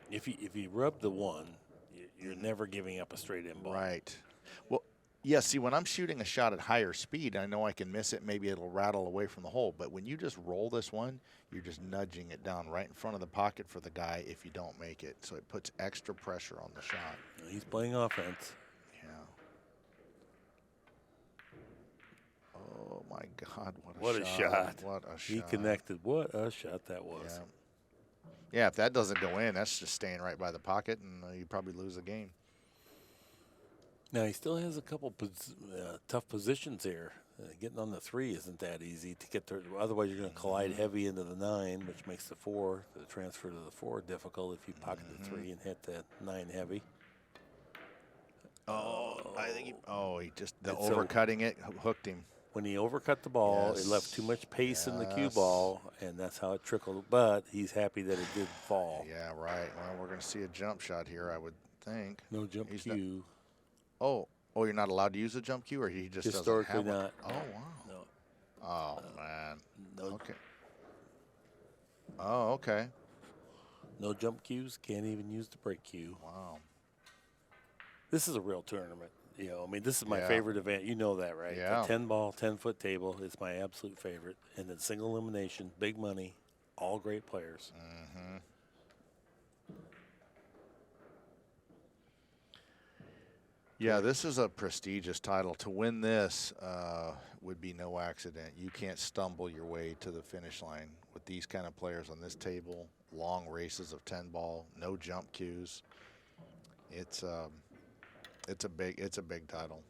if you rub the one, you're never giving up a straight in ball. Right. Well, yeah, see, when I'm shooting a shot at higher speed, I know I can miss it. Maybe it'll rattle away from the hole. But when you just roll this one, you're just nudging it down right in front of the pocket for the guy if you don't make it. So it puts extra pressure on the shot. He's playing offense. Yeah. Oh, my God, What a shot. What a shot. He connected. What a shot that was. Yeah. Yeah, if that doesn't go in, that's just staying right by the pocket, and you probably lose the game. Now, he still has a couple tough positions here. Getting on the 3 isn't that easy to get there. Otherwise, you're going to collide heavy into the 9, which makes the 4, the transfer to the 4, difficult if you pocket the 3 and hit that 9 heavy. Oh, I think he just, And so- overcutting it hooked him. When he overcut the ball, it left too much pace in the cue Yes. ball, and that's how it trickled. But he's happy that it did fall. Yeah, right. Well, we're going to see a jump shot here, I would think. No jump He's not- cue. Oh, you're not allowed to use a jump cue, or he just Historically doesn't have not. one? Oh, wow. No. Oh, man. No, Okay. Oh, okay. no jump cues. Can't even use the break cue. Wow. This is a real tournament. You know, I mean, this is my Yeah. favorite event. You know that, right? Yeah. The 10-ball, 10-foot table is my absolute favorite. And then single elimination, big money, all great players. Mm-hmm. Yeah, this is a prestigious title. To win this would be no accident. You can't stumble your way to the finish line with these kind of players on this table. Long races of 10-ball, no jump cues. It's a big title.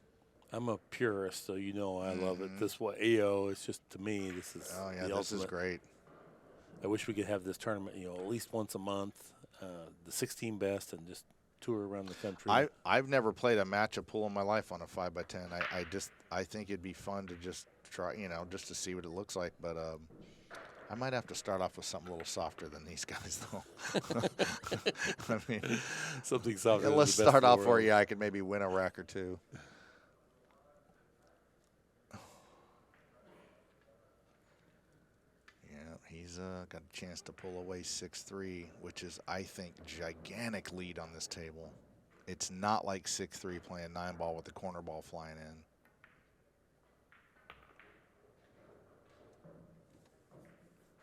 I'm a purist, so you know I love it. This way, it's just, to me, this is Oh yeah, the this is ultimate. great. I wish we could have this tournament, at least once a month, the 16 best, and just tour around the country. I've never played a match of pool in my life on a 5x10. I think it'd be fun to just try, just to see what it looks like. But I might have to start off with something a little softer than these guys, though. I mean, something softer. Yeah, let's start off where I could maybe win a rack or two. He's got a chance to pull away 6-3, which is, I think, gigantic lead on this table. It's not like 6-3 playing 9-ball with the corner ball flying in.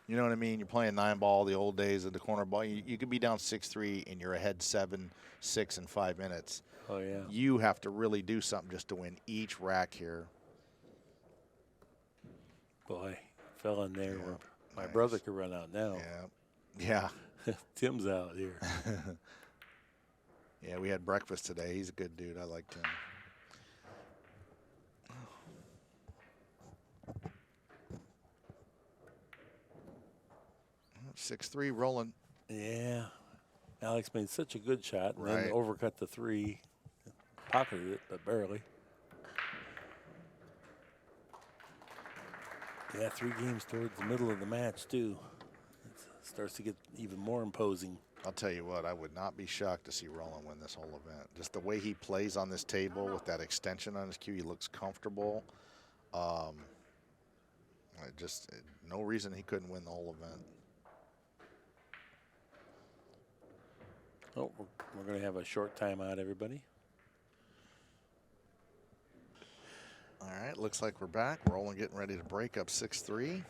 You know what I mean? You're playing 9-ball, the old days of the corner ball. You could be down 6-3 and you're ahead 7, 6 in 5 minutes. Oh, yeah. You have to really do something just to win each rack here. Boy, fell in there. Yeah. My brother could run out now. Yeah. Tim's out here. Yeah, we had breakfast today. He's a good dude. I liked him. 6-3 rolling. Yeah. Alex made such a good shot and Right. then overcut the 3. Pocketed it, but barely. Yeah, 3 games towards the middle of the match, too. It starts to get even more imposing. I'll tell you what, I would not be shocked to see Roland win this whole event. Just the way he plays on this table with that extension on his cue, he looks comfortable. No reason he couldn't win the whole event. Oh, we're going to have a short timeout, everybody. All right, looks like we're back. Roland getting ready to break up 6-3.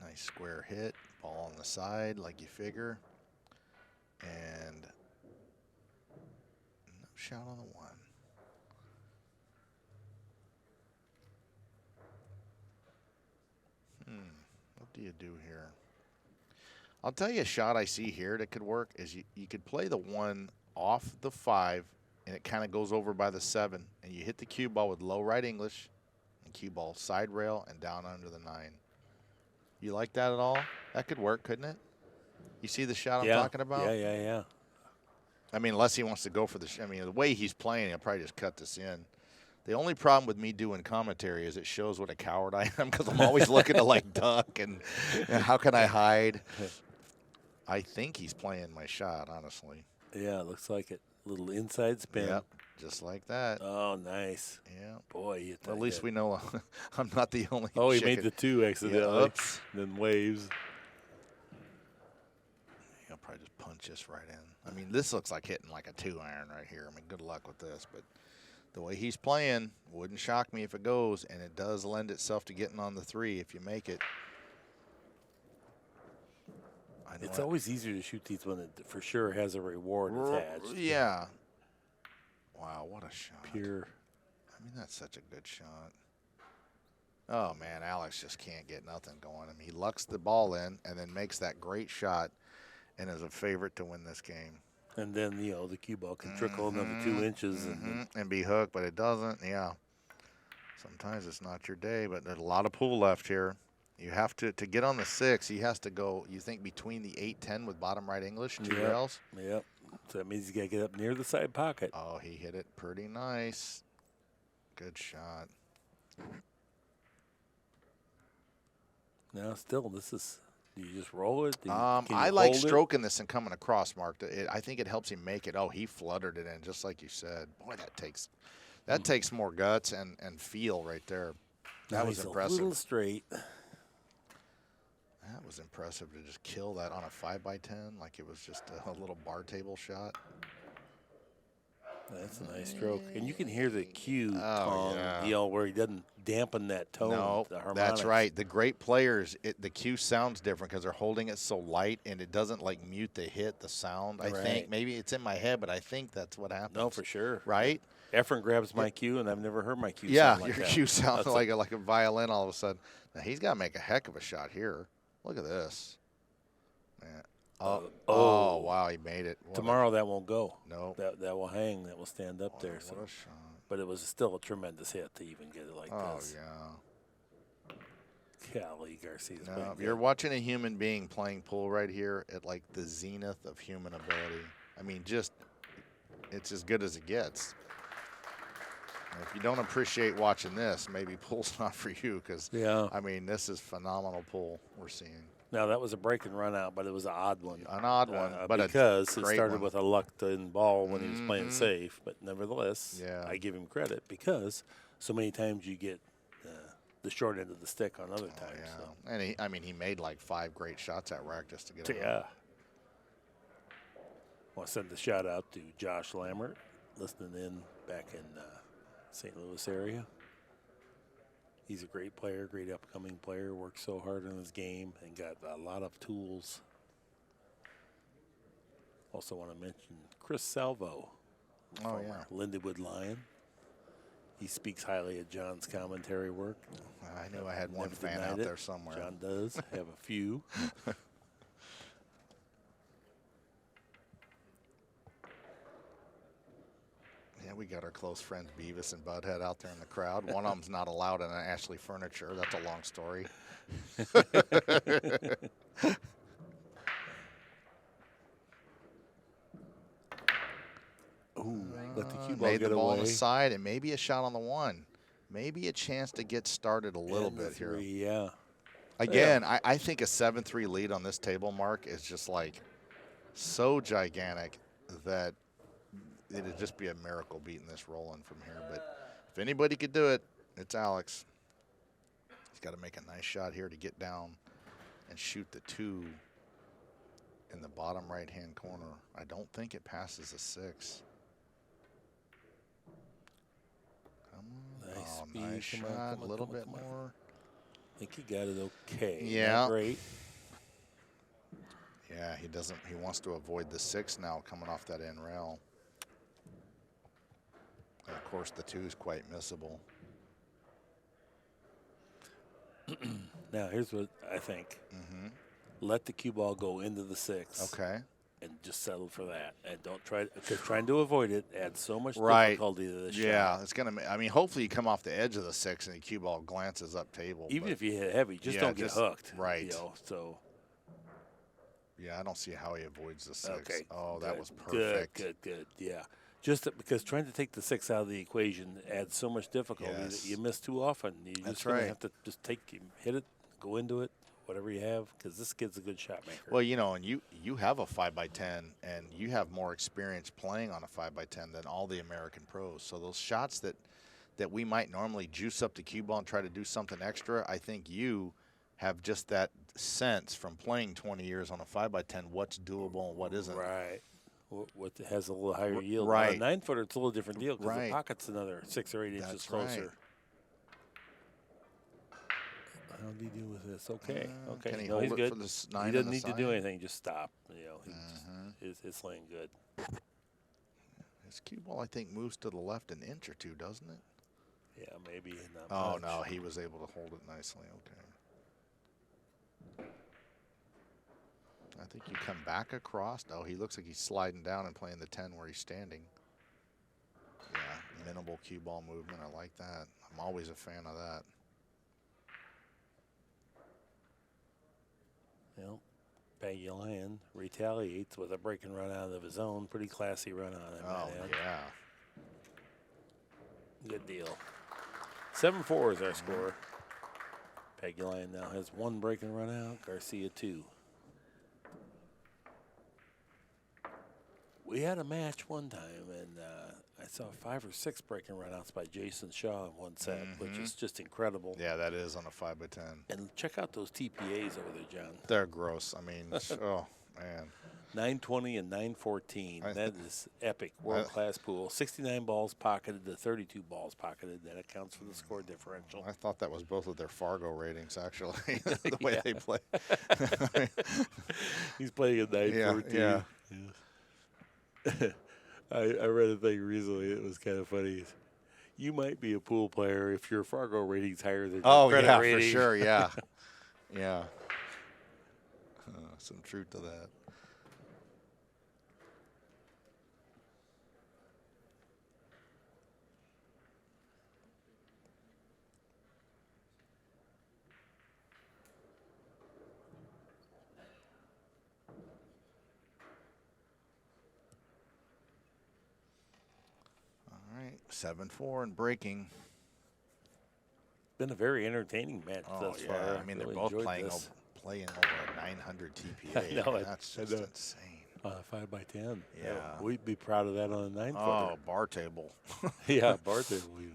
Nice square hit, ball on the side like you figure. And no shot on the 1. What do you do here? I'll tell you a shot I see here that could work is you could play the 1 off the 5 and it kind of goes over by the 7 and you hit the cue ball with low right English and cue ball side rail and down under the 9. You like that at all? That could work, couldn't it? You see the shot I'm talking about? Yeah. I mean, unless he wants to go for the the way he's playing, he'll probably just cut this in. The only problem with me doing commentary is it shows what a coward I am because I'm always looking to like duck and how can I hide? I think he's playing my shot, honestly. Yeah, it looks like it. Little inside spin. Yep, just like that. Oh, nice. Yeah. Boy, you Well, at least we know I'm not the only Oh, he chicken. made the 2 accidentally. Yeah, oops. Then waves. He'll probably just punch this right in. I mean, this looks like hitting like a 2-iron right here. I mean, good luck with this, but the way he's playing wouldn't shock me if it goes, and it does lend itself to getting on the 3 if you make it. It's always easier to shoot these when it for sure has a reward attached. Yeah. Wow, what a shot. Pure. I mean, that's such a good shot. Oh, man, Alex just can't get nothing going. I mean, he lucks the ball in and then makes that great shot and is a favorite to win this game. And then, the cue ball can trickle another 2 inches. And be hooked, but it doesn't. Yeah. Sometimes it's not your day, but there's a lot of pool left here. You have to get on the 6, he has to go, you think, between the 8-10 with bottom right English, 2 rails? Yep. So that means you got to get up near the side pocket. Oh, he hit it pretty nice. Good shot. Now, still, do you just roll it? I like stroking this and coming across, Mark. I think it helps him make it. Oh, he fluttered it in, just like you said. Boy, that takes more guts and feel right there. That was impressive. A little straight. That was impressive to just kill that on a 5x10 like it was just a little bar table shot. That's a nice stroke. And you can hear the cue yeah. where he doesn't dampen that tone. No, the harmonics. that's right. The great players, the cue sounds different because they're holding it so light and it doesn't like mute the hit, the sound. I think maybe it's in my head, but I think that's what happens. No, for sure. Right? Efren grabs my cue, and I've never heard my cue Yeah, sound like your that. cue sounds like a violin all of a sudden. Now, he's got to make a heck of a shot here. Look at this. Man. Oh, wow, he made it. What Tomorrow that won't go. No. That will hang. That will stand up there. So, What a shot. but it was still a tremendous hit to even get it like this. Yeah. Golly, Garcia's No, playing you're good. watching a human being playing pool right here at like the zenith of human ability. I mean, it's as good as it gets. If you don't appreciate watching this, maybe pool's not for you because, Yeah. I mean, this is phenomenal pool we're seeing. Now, that was a break and run out, but it was an odd one. An odd one, but because a it great started one. with a lucked-in ball when he was playing safe. But nevertheless, Yeah. I give him credit because so many times you get the short end of the stick on other times. Yeah. So. And he made like 5 great shots at rack just to get it. Yeah. I want to send a shout out to Josh Lammert, listening in back in St. Louis area. He's a great player, great upcoming player, works so hard on his game and got a lot of tools. Also want to mention Chris Salvo, Oh, yeah. Lindenwood Lion. He speaks highly of John's commentary work. I knew I had one Never fan denied out it. there somewhere. John does have a few. Yeah, we got our close friends Beavis and Butthead out there in the crowd. One of them's not allowed in an Ashley Furniture. That's a long story. Ooh, let the cue ball Made get the ball away. on the side and maybe a shot on the 1. Maybe a chance to get started a little And the bit here. 3, yeah. Again, I think a 7-3 lead on this table, Mark, is just like so gigantic that it'd just be a miracle beating this rolling from here. But if anybody could do it, it's Alex. He's got to make a nice shot here to get down and shoot the 2 in the bottom right-hand corner. I don't think it passes a 6. Come on. Nice Oh, speed. nice Come shot. on, come A on, little come on, bit come on. more. I think he got it okay. Yeah. Not great. Yeah, he doesn't. He wants to avoid the 6 now coming off that end rail. And of course, the 2 is quite missable. Now, here's what I think. Let the cue ball go into the 6. Okay. And just settle for that. And don't try, because trying to avoid it adds so much Right. difficulty to the shot. Yeah, it's gonna. I mean, hopefully you come off the edge of the 6 and the cue ball glances up table. Even but if you hit heavy, just yeah, don't get just- hooked. right. You know, so. yeah, I don't see how he avoids the 6. Okay. Oh, that good, was perfect. Good. Yeah. Just because trying to take the 6 out of the equation adds so much difficulty Yes. that you miss too often. You That's just gonna right. have to just hit it, go into it, whatever you have, because this kid's a good shot maker. Well, you know, and you have a 5x10, and you have more experience playing on a 5x10 than all the American pros. So those shots that we might normally juice up the cue ball and try to do something extra, I think you have just that sense from playing 20 years on a 5x10 what's doable and what isn't. Right. What has a little higher yield. right. On a 9-footer, it's a little different deal because Right. the pocket's another 6 or 8 inches That's closer. right. How did he do with this? Okay. Okay. Can he No, hold he's it good. for this 9 He on doesn't the need to side? do anything. Just stop. You know, it's laying good. His cue ball, I think, moves to the left an inch or 2, doesn't it? Yeah, maybe not Oh, much. no, he was able to hold it nicely. Okay. I think you come back across. Oh, he looks like he's sliding down and playing the 10 where he's standing. Yeah, minimal cue ball movement. I like that. I'm always a fan of that. Well, Pagulayan retaliates with a break and run out of his own. Pretty classy run on it. Oh, yeah. Good deal. 7-4 is our score. Pagulayan now has 1 break and run out. Garcia 2. We had a match one time, and I saw 5 or 6 break and run outs by Jason Shaw in one set, which is just incredible. Yeah, that is on a 5x10. And check out those TPAs over there, John. They're gross. I mean, oh, man. 920 and 914. That is epic. World-class pool. 69 balls pocketed to 32 balls pocketed. That accounts for the score differential. I thought that was both of their Fargo ratings, actually, the way they play. He's playing at 914. Yeah. I read a thing recently. It was kind of funny. You might be a pool player if your Fargo rating's higher than your credit yeah, rating. for sure, yeah. Yeah. Some truth to that. 7-4 and breaking. Been a very entertaining match thus far. I mean, Really they're both enjoyed playing this. over 900 TPA. I know, That's I just know. insane. 5x10. Yeah. We'd be proud of that on a 9-footer. Oh, bar table. Yeah, bar table even.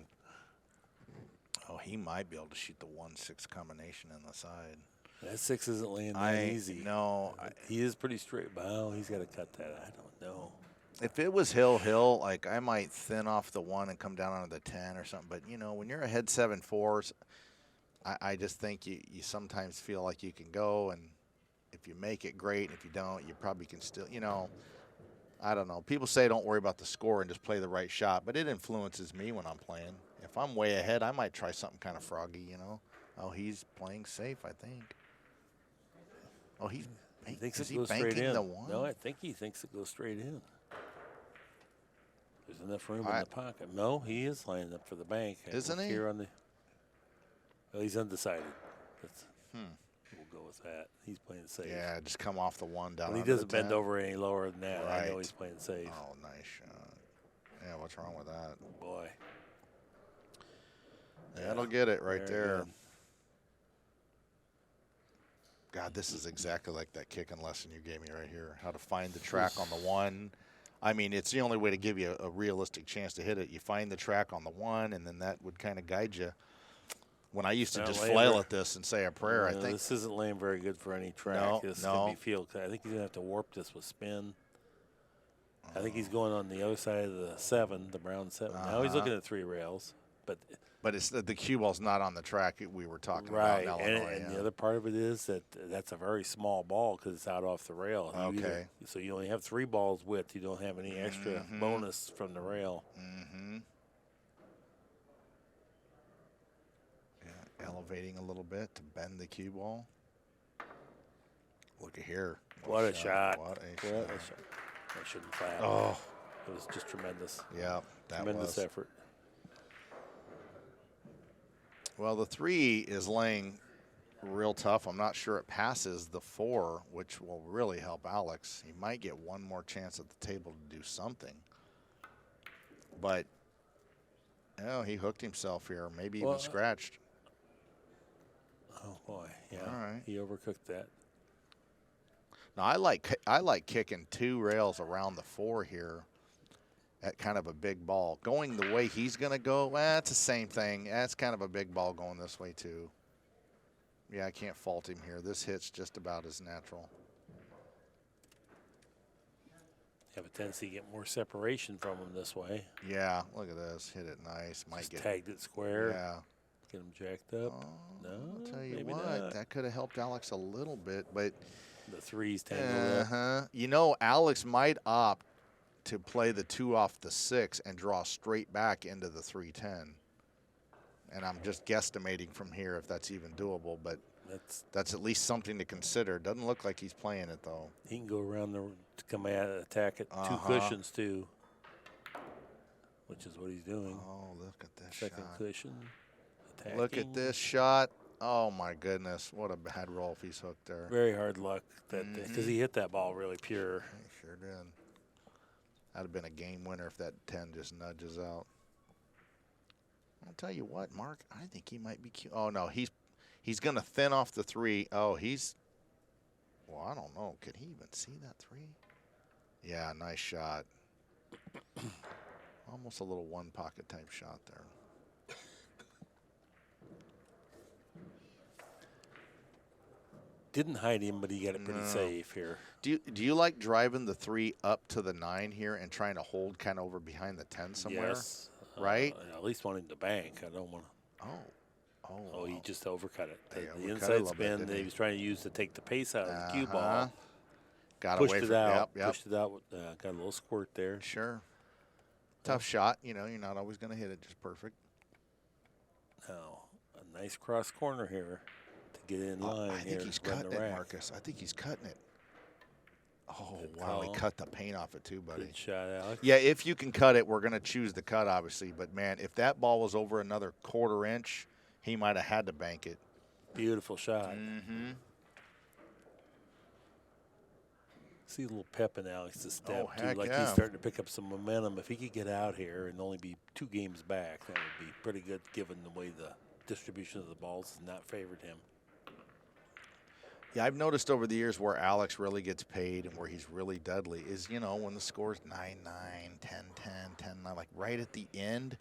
Oh, he might be able to shoot the 1-6 combination in the side. That 6 isn't laying that easy. No. He is pretty straight. Well, he's got to cut that. I don't know. If it was hill, like I might thin off the 1 and come down onto the 10 or something. But, you know, when you're ahead 7-4s, I just think you sometimes feel like you can go, and if you make it, great. If you don't, you probably can still, you know, I don't know. People say don't worry about the score and just play the right shot, but it influences me when I'm playing. If I'm way ahead, I might try something kind of froggy, you know. Oh, he's playing safe, I think. Oh, he thinks is it he goes banking straight in. the 1? No, I think he thinks it goes straight in. There's enough room in the pocket. No, he is lining up for the bank. Isn't he? Here on the. Well, he's undecided. We'll go with that. He's playing safe. Yeah, just come off the 1 down. Well, he under doesn't the bend 10. over any lower than that. I know Right. he's playing safe. Oh, nice shot. Yeah, what's wrong with that? Boy. That'll get it right Very there. good. God, this is exactly like that kicking lesson you gave me right here. How to find the track on the 1. I mean, it's the only way to give you a realistic chance to hit it. You find the track on the 1, and then that would kind of guide you. When I used to just flail at this and say a prayer, I think. This isn't laying very good for any track. No, This no. could be field. I think he's going to have to warp this with spin. I think he's going on the other side of the 7, the brown 7. Now he's looking at 3 rails. But it's the cue ball's not on the track we were talking right, about in Illinois. and the other part of it is that that's a very small ball because it's out off the rail. Okay. So you only have 3 balls width. You don't have any extra bonus from the rail. Mm-hmm. Yeah, elevating a little bit to bend the cue ball. Look at here. What a shot. What a What shot. a shot. I shouldn't clap. Oh. It was just tremendous. Yeah, that Tremendous was. effort. Well, the 3 is laying real tough. I'm not sure it passes the 4, which will really help Alex. He might get one more chance at the table to do something. But, oh, he hooked himself here. Maybe even scratched. Oh, boy. Yeah. All right. He overcooked that. Now, I like kicking 2 rails around the 4 here at kind of a big ball. Going the way he's going to go, it's the same thing. That's kind of a big ball going this way, too. Yeah, I can't fault him here. This hit's just about as natural. Have a tendency to get more separation from him this way. Yeah, look at this. Hit it nice. Might Just get tagged it square. Yeah. Get him jacked up. Oh, No, I'll tell you maybe what, not. that could have helped Alex a little bit, but The 3's tangled up. you know, Alex might opt to play the 2 off the 6 and draw straight back into the 310. And I'm just guesstimating from here if that's even doable, but that's at least something to consider. Doesn't look like he's playing it though. He can go around to come at attack at 2 cushions too, which is what he's doing. Oh, look at this Second shot. cushion. Attacking. Look at this shot. Oh my goodness, what a bad roll if he's hooked there. Very hard luck that because he hit that ball really pure. He sure did. That'd have been a game winner if that 10 just nudges out. I'll tell you what, Mark, I think he might be cute. Oh no, he's going to thin off the 3. Oh, well, I don't know. Could he even see that 3? Yeah, nice shot. Almost a little 1 pocket type shot there. Didn't hide him, but he got it pretty safe here. Do you like driving the 3 up to the 9 here and trying to hold kind of over behind the 10 somewhere? Yes. Right? I at least want him to bank. I don't want to. Oh, He just overcut it. He The overcut it a inside little bit, spin didn't that he? he was trying to use to take the pace out of the cue ball. Got Pushed away it from out. Yep. Pushed it out. Got a little squirt there. Sure. Tough shot. You know, you're not always going to hit it just perfect. Now, a nice cross corner here to get in line. I think he's cutting it, Marcus. I think he's cutting it. Oh, Good wow. He call. cut the paint off it too, buddy. Good shot, Alex. Yeah, if you can cut it, we're going to choose the cut, obviously. But, man, if that ball was over another 1/4 inch, he might have had to bank it. Beautiful shot. Mm-hmm. See a little pep in Alex's step, Oh, too. heck Like yeah. he's starting to pick up some momentum. If he could get out here and only be 2 games back, that would be pretty good given the way the distribution of the balls has not favored him. Yeah, I've noticed over the years where Alex really gets paid and where he's really deadly is, you know, when the score's 9-9, 10-10, 10-9, like right at the end,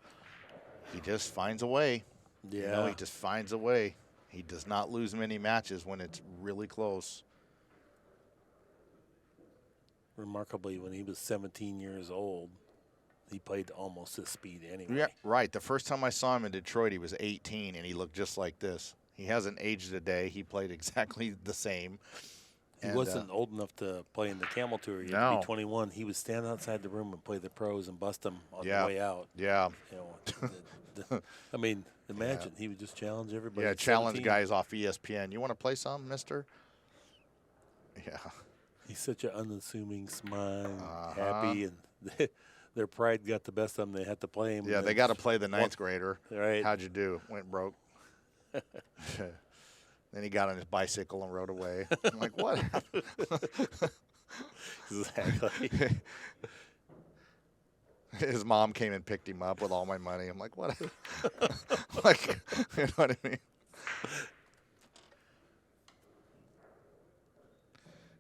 he just finds a way. Yeah. You know, he just finds a way. He does not lose many matches when it's really close. Remarkably, when he was 17 years old, he played almost his speed anyway. Yeah, right. The first time I saw him in Detroit, he was 18, and he looked just like this. He hasn't aged a day. He played exactly the same. He wasn't old enough to play in the Camel Tour yet to be 21. He would stand outside the room and play the pros and bust them on the way out. Yeah. You know, I mean, imagine he would just challenge everybody. Yeah, at challenge 17. guys off ESPN. You want to play some, mister? Yeah. He's such an unassuming, smiling, happy, and their pride got the best of them. They had to play him. Yeah, they got to play the ninth grader. Right. How'd you do? Went broke. Then he got on his bicycle and rode away. I'm like, what happened? Exactly. His mom came and picked him up with all my money. I'm like, what? Like, you know what I mean?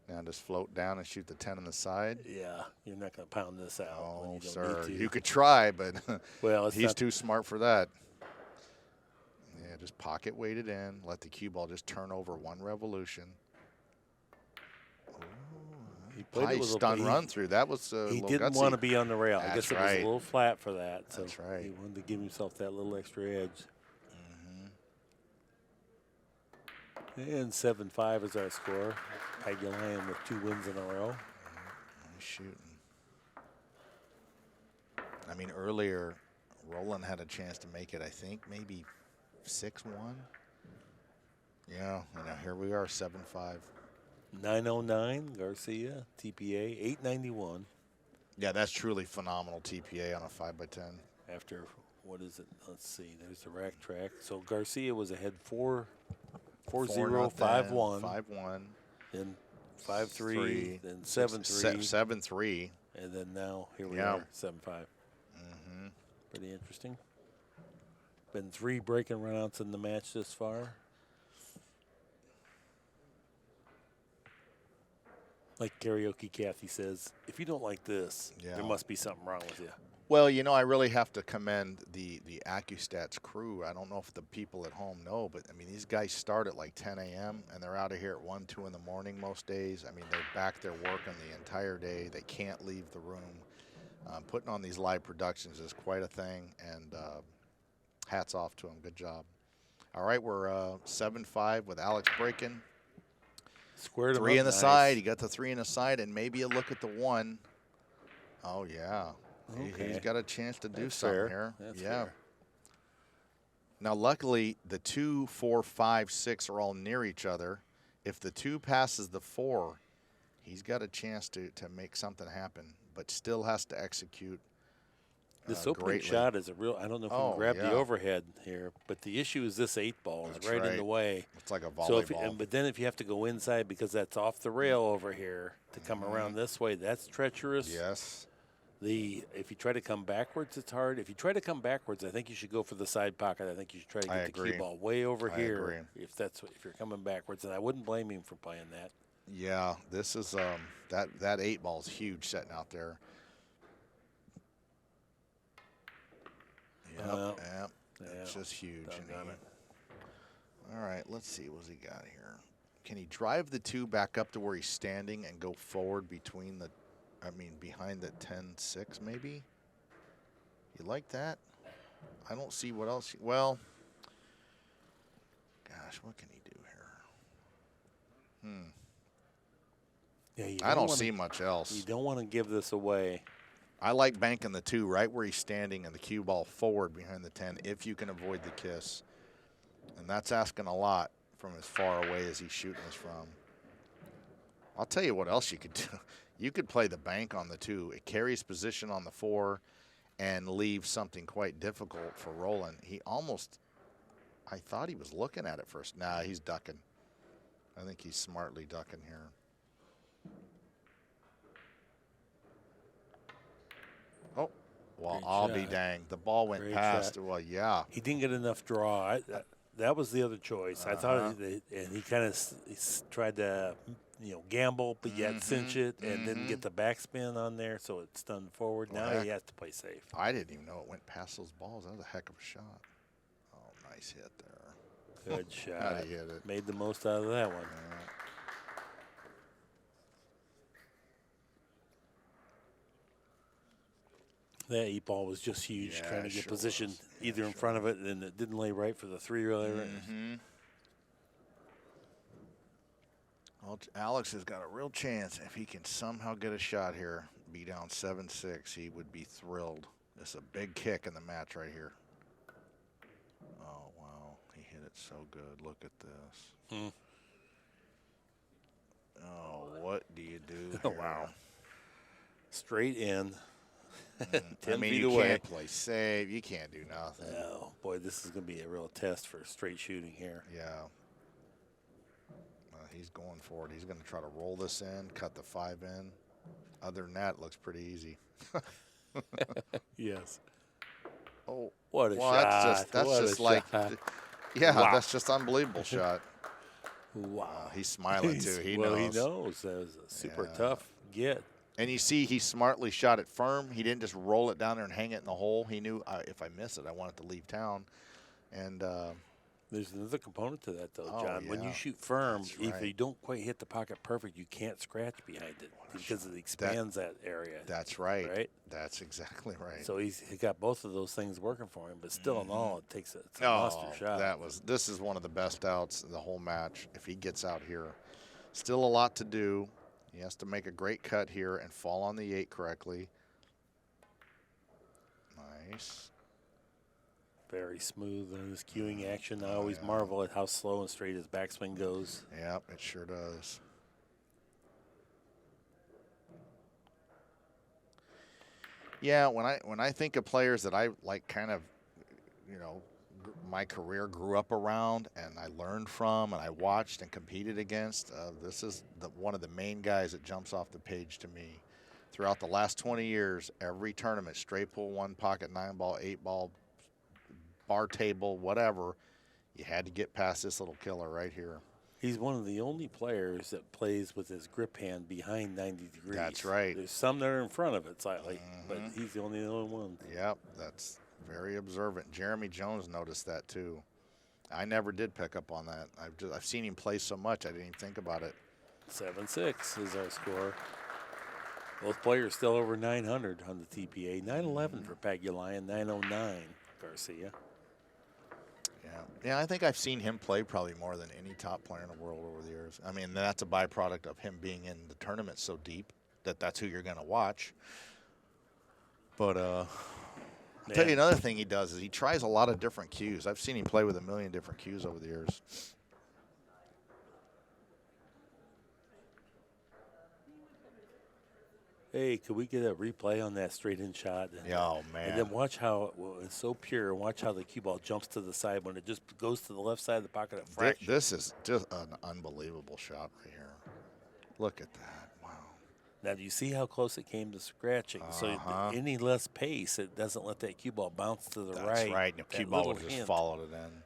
Now just float down and shoot the 10 on the side. Yeah, you're not going to pound this out. When Oh, you don't sir. need to. You could try, but Well, he's too smart for that. Yeah, just pocket weight it in. Let the cue ball just turn over 1 revolution. He played it with stun run through. That was a he little didn't gutsy. want to be on the rail. I That's guess it was right. a little flat for that. So That's right. he wanted to give himself that little extra edge. And 7-5 is our score. Pagulayan with 2 wins in a row. He's shooting. I mean, earlier, Roland had a chance to make it, I think, maybe 6-1. Yeah, you know, here we are, 7-5. 909, Garcia, TPA, 891. Yeah, that's truly phenomenal TPA on a 5x10. After, what is it? Let's see. There's the rack track. So Garcia was ahead 4-0, 5-1. 5-1. Then 5-3, then 7-3. 7-3. And then now, here we Yeah. are, 7-5. Pretty interesting. Been 3 breaking runouts in the match this far. Like Karaoke Kathy says, if you don't like this, there must be something wrong with you. Well, you know, I really have to commend the Accu-Stats crew. I don't know if the people at home know, but, I mean, these guys start at like 10 a.m., and they're out of here at 1, 2 in the morning most days. I mean, they're back there working the entire day. They can't leave the room. Putting on these live productions is quite a thing, and hats off to them. Good job. All right, we're 7-5 with Alex breaking. Squared him 3 up in the nice. side. He got the 3 in the side, and maybe a look at the 1. Oh, yeah. Okay. He's got a chance to do That's something fair. here. That's yeah. fair. Now, luckily, the 2, 4, 5, 6 are all near each other. If the 2 passes the 4, he's got a chance to make something happen, but still has to execute. This opening greatly. shot is a real, I don't know if we Oh, can grab yeah. the overhead here, but the issue is this 8 ball is That's right in right. the way. It's like a So if, volleyball. but then if you have to go inside because that's off the rail over here to come around this way, that's treacherous. Yes. If you try to come backwards, it's hard. If you try to come backwards, I think you should go for the side pocket. I think you should try to I get the agree. cue ball way over I here. agree. If you're coming backwards, and I wouldn't blame him for playing that. Yeah, this is that 8 ball is huge setting out there. Yep, yep. It's just huge. Doggone it. All right, let's see. What's he got here? Can he drive the 2 back up to where he's standing and go forward behind the 10-6 maybe? You like that? I don't see what else. Well, gosh, what can he do here? Yeah, I don't see much else. You don't want to give this away. I like banking the 2 right where he's standing and the cue ball forward behind the 10 if you can avoid the kiss. And that's asking a lot from as far away as he's shooting this from. I'll tell you what else you could do. You could play the bank on the 2. It carries position on the 4 and leaves something quite difficult for Roland. He almost, I thought he was looking at it first. Nah, he's ducking. I think he's smartly ducking here. Well, Great I'll be shot. danged. The ball went Great past. shot. Well, yeah. He didn't get enough draw. That was the other choice. I thought, and he kind of tried to, gamble, but yet cinch it, and didn't get the backspin on there, so it stunned forward. Well, Now heck. he has to play safe. I didn't even know it went past those balls. That was a heck of a shot. Oh, nice hit there. Good shot. How'd he hit it? Made the most out of that one. Yeah. That 8-ball was just huge, Yeah, trying to it get sure positioned was. Yeah, either in sure front of it, and it didn't lay right for the 3-wheeler. Well, Alex has got a real chance. If he can somehow get a shot here, be down 7-6, he would be thrilled. This is a big kick in the match right here. Oh, wow. He hit it so good. Look at this. Oh, what do you do Oh, here? wow. Straight in. 10 I mean, feet you away. can't play safe. You can't do nothing. Oh, boy, this is going to be a real test for straight shooting here. Yeah. He's going for it. He's going to try to roll this in, cut the 5 in. Other than that, it looks pretty easy. Yes. Oh, What a well, shot. that's What just a like, shot. yeah, Wow. that's just unbelievable shot. Wow. He's smiling too. He well, knows. he knows. That was a super Yeah. tough get. And you see, he smartly shot it firm. He didn't just roll it down there and hang it in the hole. He knew if I miss it, I want it to leave town. And There's another component to that, though, Oh, John. When you yeah. shoot firm, That's if right. you don't quite hit the pocket perfect, you can't scratch behind it because it expands that area. that's right. Right? That's exactly right. So he got both of those things working for him, but still in all, it's a Oh, monster shot. this is one of the best outs of the whole match. If he gets out here, still a lot to do. He has to make a great cut here and fall on the 8 correctly. Nice. Very smooth in his cueing action. I always marvel at how slow and straight his backswing goes. Yep, it sure does. Yeah, when I think of players that I like, kind of, my career grew up around and I learned from and I watched and competed against, this is one of the main guys that jumps off the page to me. Throughout the last 20 years, every tournament, straight pull, 1 pocket, 9-ball, 8-ball, bar table, whatever, you had to get past this little killer right here. He's one of the only players that plays with his grip hand behind 90 degrees. That's right. There's some that are in front of it slightly, but he's the only one. Yep, that's very observant. Jeremy Jones noticed that too. I never did pick up on that. I've seen him play so much I didn't even think about it. 7-6 is our score. Both players still over 900 on the TPA. 911 for Pagulayan, 909 Garcia. Yeah, I think I've seen him play probably more than any top player in the world over the years. I mean, that's a byproduct of him being in the tournament so deep that's who you're going to watch. But I'll tell you another thing he does is he tries a lot of different cues. I've seen him play with a million different cues over the years. Hey, could we get a replay on that straight-in shot? Oh, man. And then watch how it's so pure. Watch how the cue ball jumps to the side when it just goes to the left side of the pocket at fraction. This is just an unbelievable shot right here. Look at that. Wow. Now, do you see how close it came to scratching? So any less pace, it doesn't let that cue ball bounce to the right. That's right. The That cue ball little would just hint. followed it in.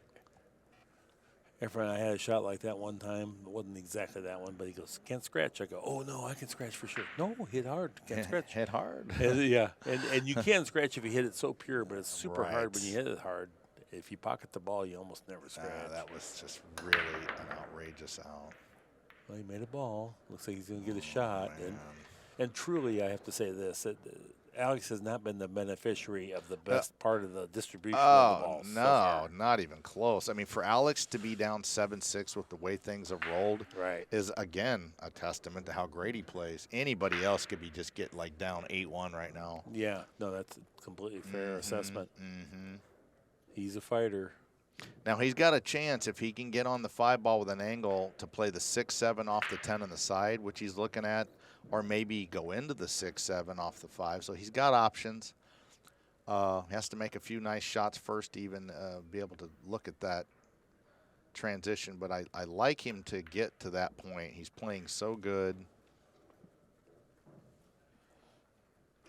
Efren, I had a shot like that one time. It wasn't exactly that one, but he goes, can't scratch. I go, oh, no, I can scratch for sure. No, hit hard. Can't scratch. Hit hard. And you can scratch if you hit it so pure, but it's super hard when Right. you hit it hard. If you pocket the ball, you almost never scratch. That was just really an outrageous out. Well, he made a ball. Looks like he's going to get a shot. Man. And truly, I have to say this. That Alex has not been the beneficiary of the best part of the distribution of the ball. Oh, so no, far. not even close. I mean, for Alex to be down 7-6 with the way things have rolled Right. is, again, a testament to how great he plays. Anybody else could be just get like down 8-1 right now. Yeah. No, that's a completely fair assessment. Mm-hmm. He's a fighter. Now, he's got a chance if he can get on the 5-ball with an angle to play the 6-7 off the 10 on the side, which he's looking at, or maybe go into the 6-7 off the 5. So he's got options. He has to make a few nice shots first to even be able to look at that transition. But I like him to get to that point. He's playing so good.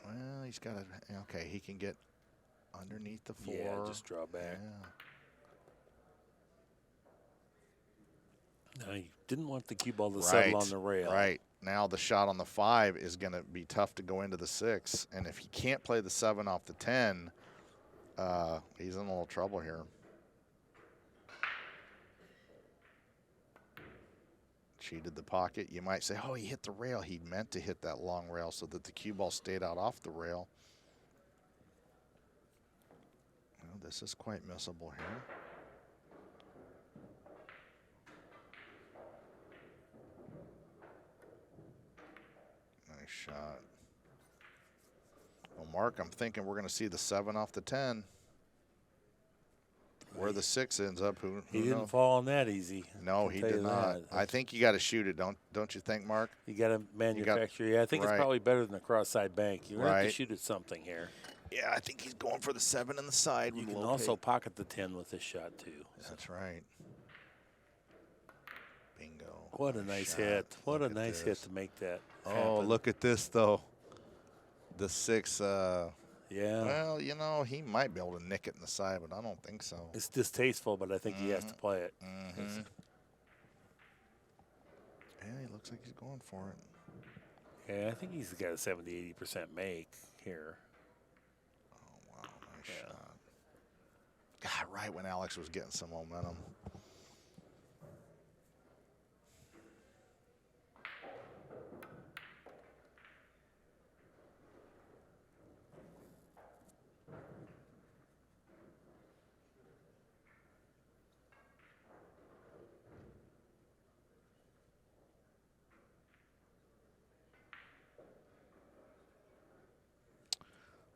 Well, he's got to. Okay, he can get underneath the 4. Yeah, just draw back. Yeah. No, he didn't want the cue ball to settle on the rail. Right. Now the shot on the 5 is going to be tough to go into the 6. And if he can't play the 7 off the 10, he's in a little trouble here. Cheated the pocket. You might say, oh, he hit the rail. He meant to hit that long rail so that the cue ball stayed out off the rail. Well, this is quite missable here. Nice shot. Well, Mark, I'm thinking we're going to see the 7 off the 10. Where the 6 ends up, who He didn't knows? fall on that easy. No, he did not. I think you got to shoot it, don't you think, Mark? You got to manufacture. Yeah, I think it's probably better than a cross-side bank. You have to shoot at something here. Yeah, I think he's going for the 7 in the side. You can also pocket the 10 with this shot too. That's right. Bingo. What a nice hit! What a nice hit to make that. Oh, happen. look at this though. The 6. Yeah. Well, you know, he might be able to nick it in the side, but I don't think so. It's distasteful, but I think he has to play it. Yeah, he looks like he's going for it. Yeah, I think he's got a 70–80% make here. Oh, wow, nice shot. God, right when Alex was getting some momentum.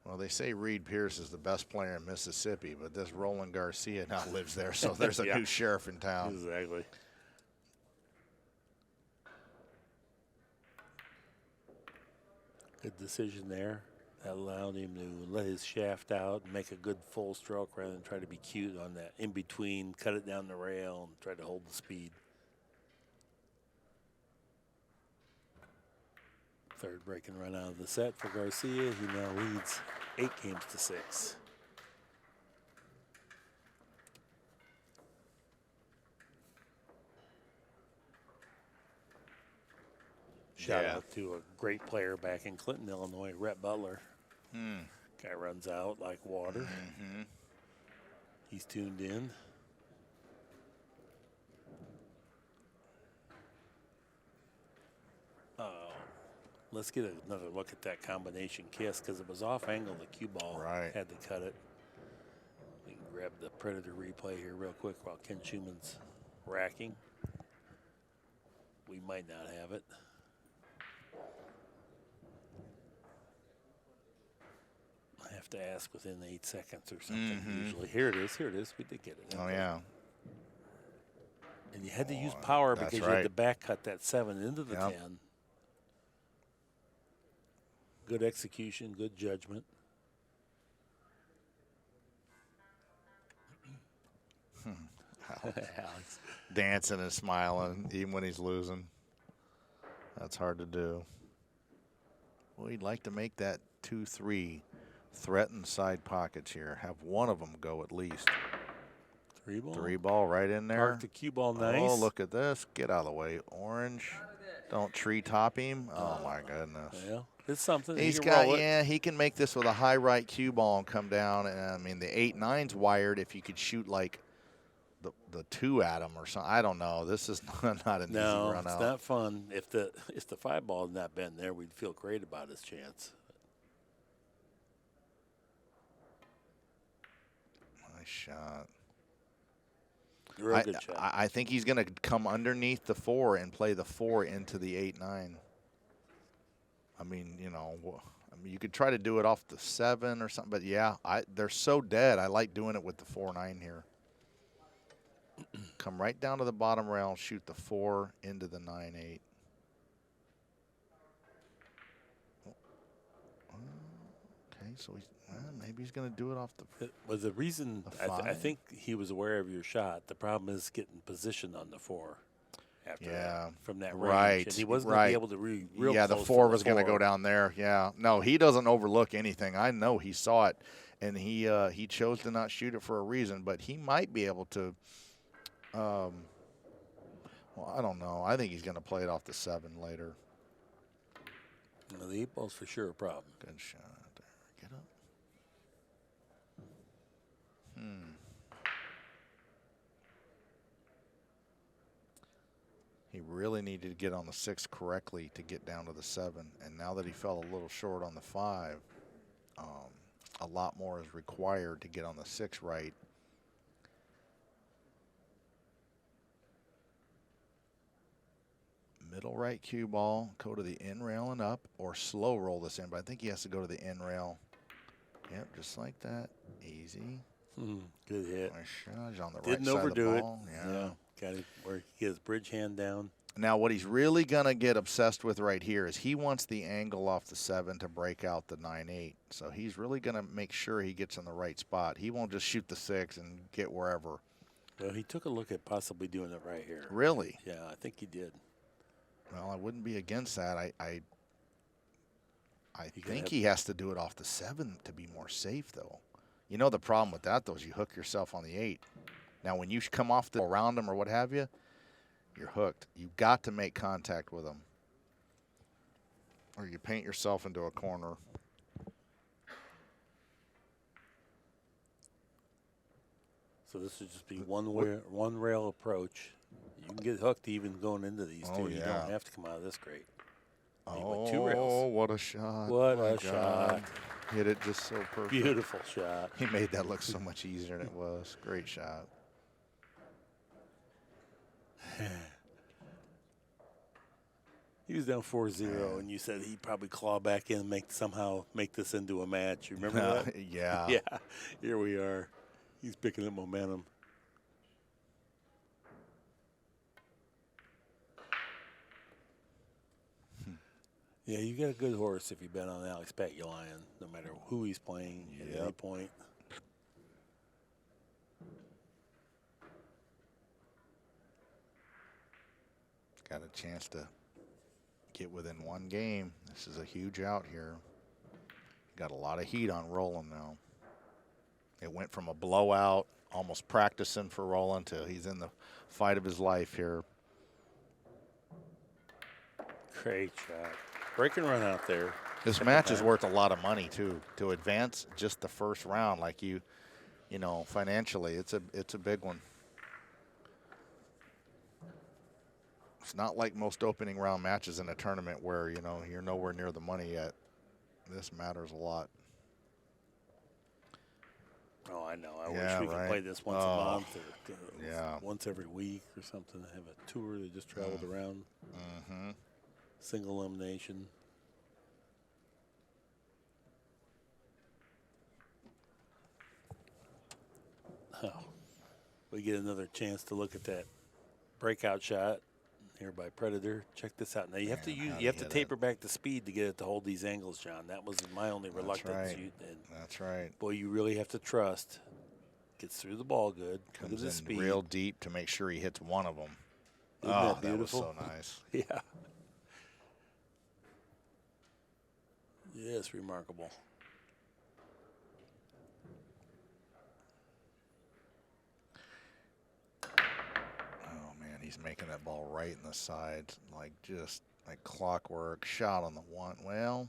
Well, they say Reed Pierce is the best player in Mississippi, but this Roland Garcia now lives there, so there's a new sheriff in town. Exactly. Good decision there. That allowed him to let his shaft out and make a good full stroke rather than try to be cute on that in between, cut it down the rail and try to hold the speed. Third break and run out of the set for Garcia. He now leads 8 games to 6. Shout out to a great player back in Clinton, Illinois, Rhett Butler. Guy runs out like water. He's tuned in. Let's get another look at that combination kiss because it was off angle. The cue ball had to cut it. We can grab the Predator replay here real quick while Ken Schuman's racking. We might not have it. I have to ask within 8 seconds or something usually. Here it is. Here it is. We did get it. Oh, yeah. And you had to use power because you had to back cut that 7 into the 10. Good execution, good judgment. Alex dancing and smiling even when he's losing. That's hard to do. Well, he'd like to make that 2-3. Threaten side pockets here. Have one of them go at least. 3 ball. 3 ball right in there. Park the cue ball nice. Oh, look at this. Get out of the way. Orange. Don't tree top him. Oh, my goodness. Well, it's something. He's got, he can make this with a high right cue ball and come down. And I mean, the 8-9's wired if you could shoot like the 2 at him or something. I don't know. This is not an easy run out. No, it's not fun. If the 5 ball had not been there, we'd feel great about his chance. Nice shot. Real good shot. I think he's going to come underneath the 4 and play the 4 into the 8-9. I mean, you know, you could try to do it off the 7 or something, but yeah, they're so dead. I like doing it with the 4-9 here. Come right down to the bottom rail, shoot the 4 into the 9-8. Okay, so maybe he's going to do it off the. Well, the reason I think he was aware of your shot. The problem is getting position on the 4, after Yeah. that, from that range. Right. And he wasn't going to be able to real yeah, the close to 4 was going to four. go down there. Yeah. No, he doesn't overlook anything. I know he saw it, and he chose to not shoot it for a reason, but he might be able to well, I don't know. I think he's going to play it off the 7 later. No, the 8 ball's for sure a problem. Good shot there. Get up. He really needed to get on the 6 correctly to get down to the 7. And now that he fell a little short on the 5, a lot more is required to get on the 6 right. Middle right cue ball, go to the in rail and up, or slow roll this in, but I think he has to go to the in rail. Yep, just like that. Easy. Good hit. Nice shot. He's on the Didn't right side overdo of the it. ball. Yeah. Got it where he get his bridge hand down. Now, what he's really going to get obsessed with right here is he wants the angle off the 7 to break out the 9-8. So he's really going to make sure he gets in the right spot. He won't just shoot the 6 and get wherever. Well, he took a look at possibly doing it right here. Really? Yeah, I think he did. Well, I wouldn't be against that. I You think he has to do it off the 7 to be more safe, though. You know the problem with that, though, is you hook yourself on the 8. Now, when you come off the around him or what have you, you're hooked. You've got to make contact with him, or you paint yourself into a corner. So this would just be one rail approach. You can get hooked even going into these two. You don't have to come out of this great. Oh, 2 rails. what a shot. What My a shot. God. Hit it just so perfect. Beautiful shot. He made that look so much easier than it was. Great shot. He was down 4-0, and you said he'd probably claw back in and somehow make this into a match. You remember that? Yeah. Yeah. Here we are. He's picking up momentum. Yeah, you got a good horse if you bet on ALEX PAGULAYAN, no matter who he's playing at any point. Got a chance to get within 1 game. This is a huge out here. Got a lot of heat on Roland now. It went from a blowout, almost practicing for Roland, to he's in the fight of his life here. Great shot. Break and run out there. This match is worth a lot of money too. To advance just the first round, like you know, financially, it's a big one. It's not like most opening round matches in a tournament where, you know, you're nowhere near the money yet. This matters a lot. Oh, I know. I Yeah, wish we could play this once a month or once every week or something. Have a tour that just traveled around. Single elimination. Oh, we get another chance to look at that breakout shot here by Predator. Check this out. Now you have to you have to taper back the speed to get it to hold these angles, John. That was my only reluctance. That's right. Boy, you really have to trust. Gets through the ball good. Comes in speed. real deep to make sure he hits one of them. Isn't that beautiful? That was so nice. Yeah. Yes, remarkable. Oh, man, he's making that ball right in the sides, like just like clockwork. Shot on the 1. Well,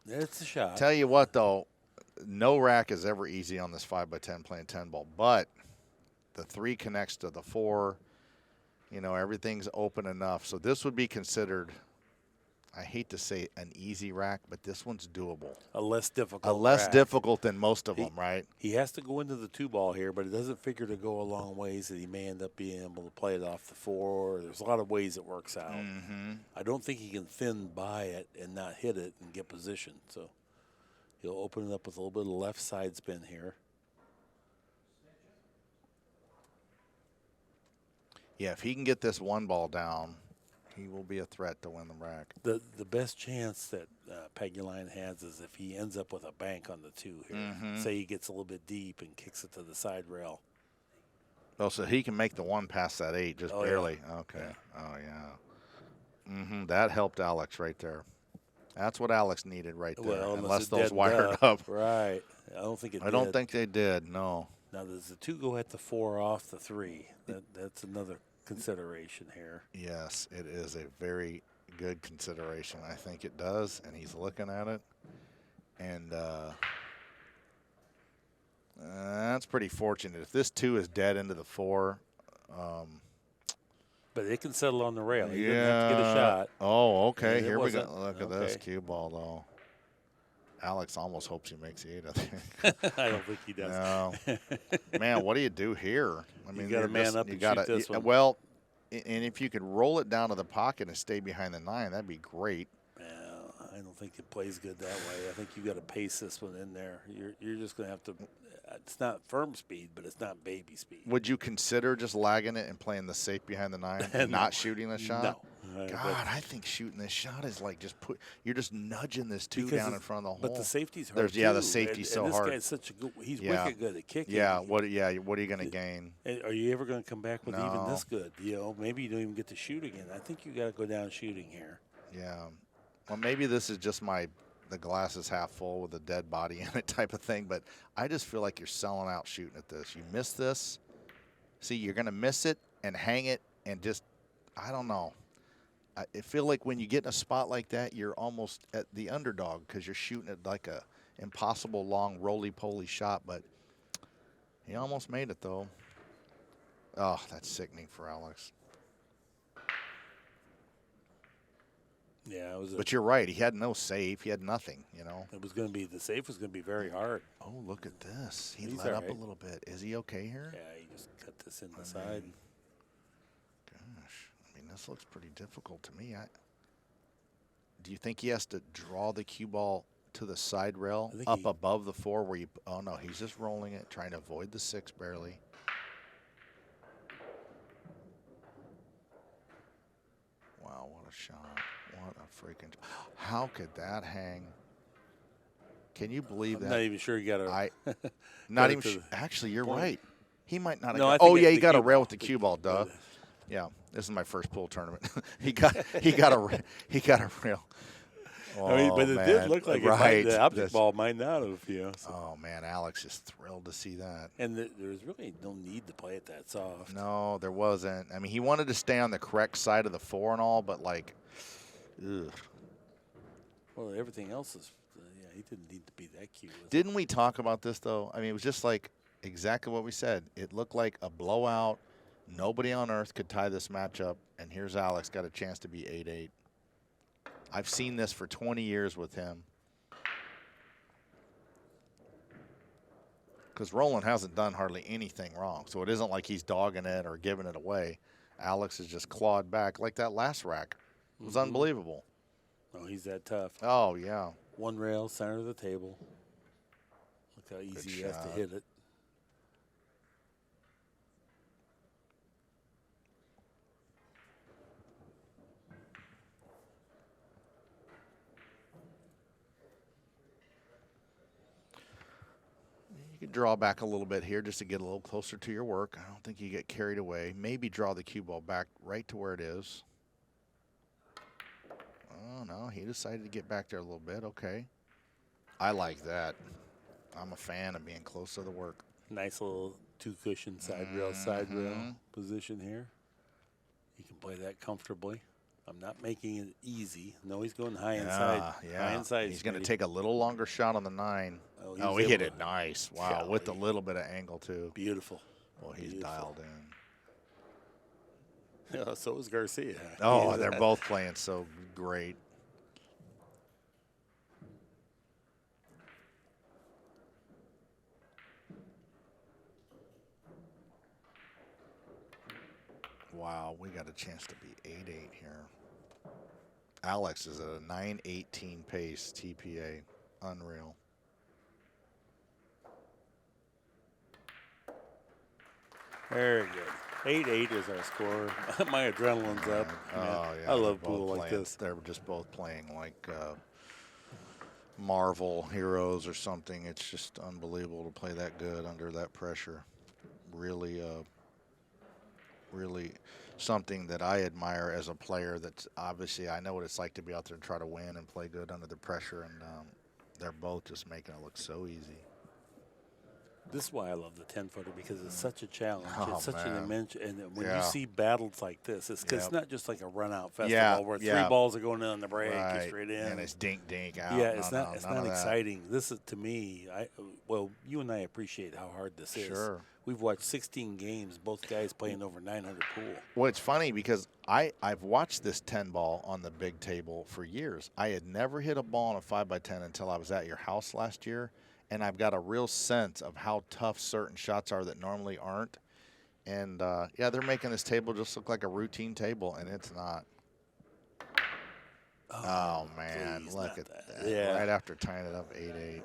It's a shot. tell you what, though, no rack is ever easy on this 5x10 playing 10 ball, but the 3 connects to the 4. You know, everything's open enough. So this would be considered, I hate to say an easy rack, but this one's doable. A less difficult. A less rack. difficult than most of them, right? He has to go into the 2 ball here, but it doesn't figure to go a long ways that he may end up being able to play it off the 4. There's a lot of ways it works out. I don't think he can thin by it and not hit it and get position. So he'll open it up with a little bit of left side spin here. Yeah, if he can get this 1 ball down, he will be a threat to win the rack. The best chance that PAGULAYAN has is if he ends up with a bank on the 2 here. Say he gets a little bit deep and kicks it to the side rail. Oh, so he can make the one past that 8, just Oh, yeah. barely. Okay. Yeah. Oh, yeah. That helped Alex right there. That's what Alex needed right there, Well, unless it those deadened wired up. Right. I don't think it I don't think they did, no. Now, does the 2 go at the 4 off the 3? That's another consideration here. Yes, it is a very good consideration. I think it does, and he's looking at it. And that's pretty fortunate. If this 2 is dead into the 4, but it can settle on the rail. He yeah. didn't have to get a shot. Oh, okay. And Here we go. wasn't- Look at this okay. cue ball, though. Alex almost hopes he makes the 8, I think. I don't think he does. No. Man, what do you do here? I mean, gotta you're man just- up you and gotta, shoot this one. Well, and if you could roll it down to the pocket and stay behind the 9, that'd be great. Well, I don't think it plays good that way. I think you got to pace this one in there. You're just going to have to. It's not firm speed, but it's not baby speed. Would you consider just lagging it and playing the safe behind the 9 and No. not shooting the shot? No. God, I think shooting this shot is like you're just nudging this 2 Because down in front of the hole. But the safety's hard. There's, yeah, the too. safety's so and this hard. guy's such a good. He's Yeah. wicked good at kicking. Yeah, what are you going to gain? And are you ever going to come back with even No. this good? Maybe you don't even get to shoot again. I think you got to go down shooting here. Yeah. Well, maybe this is just the glass is half full with a dead body in it type of thing, but I just feel like you're selling out shooting at this. You miss this. See, you're going to miss it and hang it and just, I don't know. I feel like when you get in a spot like that, you're almost at the underdog because you're shooting it like a impossible long roly-poly shot, but he almost made it, though. Oh, that's sickening for Alex. Yeah, it was. But you're right. He had no save. He had nothing, It was going to be the safe was going to be very hard. Oh, look at this. He He's let all up a right. little bit. Is he okay here? Yeah, he just cut this in the side. Gosh, I mean, this looks pretty difficult to me. Do you think he has to draw the cue ball to the side rail I think up he- above the 4 where you, oh no, he's just rolling it, trying to avoid the 6 barely. Wow, what a shot. What a freaking, how could that hang? Can you believe I'm that? not even sure you got to. Not it even, to the actually, you're point. right. He might not have No, got, I think oh yeah, it's he the got a cue rail ball. with the cue ball, duh. But- Yeah, this is my first pool tournament. he got a rail. Oh, I mean, but it man. did look like right. the object That's- ball might not have, So. Oh man, Alex is thrilled to see that. And there's really no need to play it that soft. No, there wasn't. I mean, he wanted to stay on the correct side of the 4 and all, but like, ugh. Well, everything else is. Yeah, he didn't need to be that cute. Was it? Didn't we talk about this though? I mean, it was just like exactly what we said. It looked like a blowout. Nobody on earth could tie this matchup, and here's Alex got a chance to be 8-8. I've seen this for 20 years with him. Because Roland hasn't done hardly anything wrong, so it isn't like he's dogging it or giving it away. Alex has just clawed back like that last rack. It was unbelievable. Oh, he's that tough. Oh, yeah. One rail, center of the table. Look how easy he has to shot. hit it. You could draw back a little bit here just to get a little closer to your work. I don't think you get carried away. Maybe draw the cue ball back right to where it is. Oh, no, he decided to get back there a little bit. Okay. I like that. I'm a fan of being close to the work. Nice little 2 cushion side rail position here. He can play that comfortably. I'm not making it easy. No, he's going high inside. Yeah. High inside. He's going to take a little longer shot on the 9. Oh, he hit it nice. Wow, Yeah, with a little bit of angle, too. Beautiful. Well, he's Beautiful. dialed in. Yeah, so is Garcia. Oh, they're both playing so great. Wow, we got a chance to be 8-8 here. Alex is at a 9:18 pace TPA. Unreal. Very good. 8-8 is our score. My adrenaline's up. Oh, Man, yeah. I love they're both pool like playing- this. They're just both playing like Marvel heroes or something. It's just unbelievable to play that good under that pressure. Really really something that I admire as a player. That's obviously, I know what it's like to be out there and try to win and play good under the pressure, and they're both just making it look so easy. This is why I love the 10-footer, because it's such a challenge. Oh, it's such an man. immense, and when Yeah. you see battles like this, it's 'cause it's not just like a run-out festival Yeah, where yeah. 3 balls are going in on the break, Right. you're straight in. And it's dink out. Yeah, it's not none of that. exciting. This is, to me, well, you and I appreciate how hard this is. Sure. We've watched 16 games, both guys playing over 900 pool. Well, it's funny because I've watched this 10 ball on the big table for years. I had never hit a ball on a 5x10 until I was at your house last year, and I've got a real sense of how tough certain shots are that normally aren't. And, yeah, they're making this table just look like a routine table, and it's not. Oh man, please, look not at that. that. Yeah. Right after tying it up 8-8.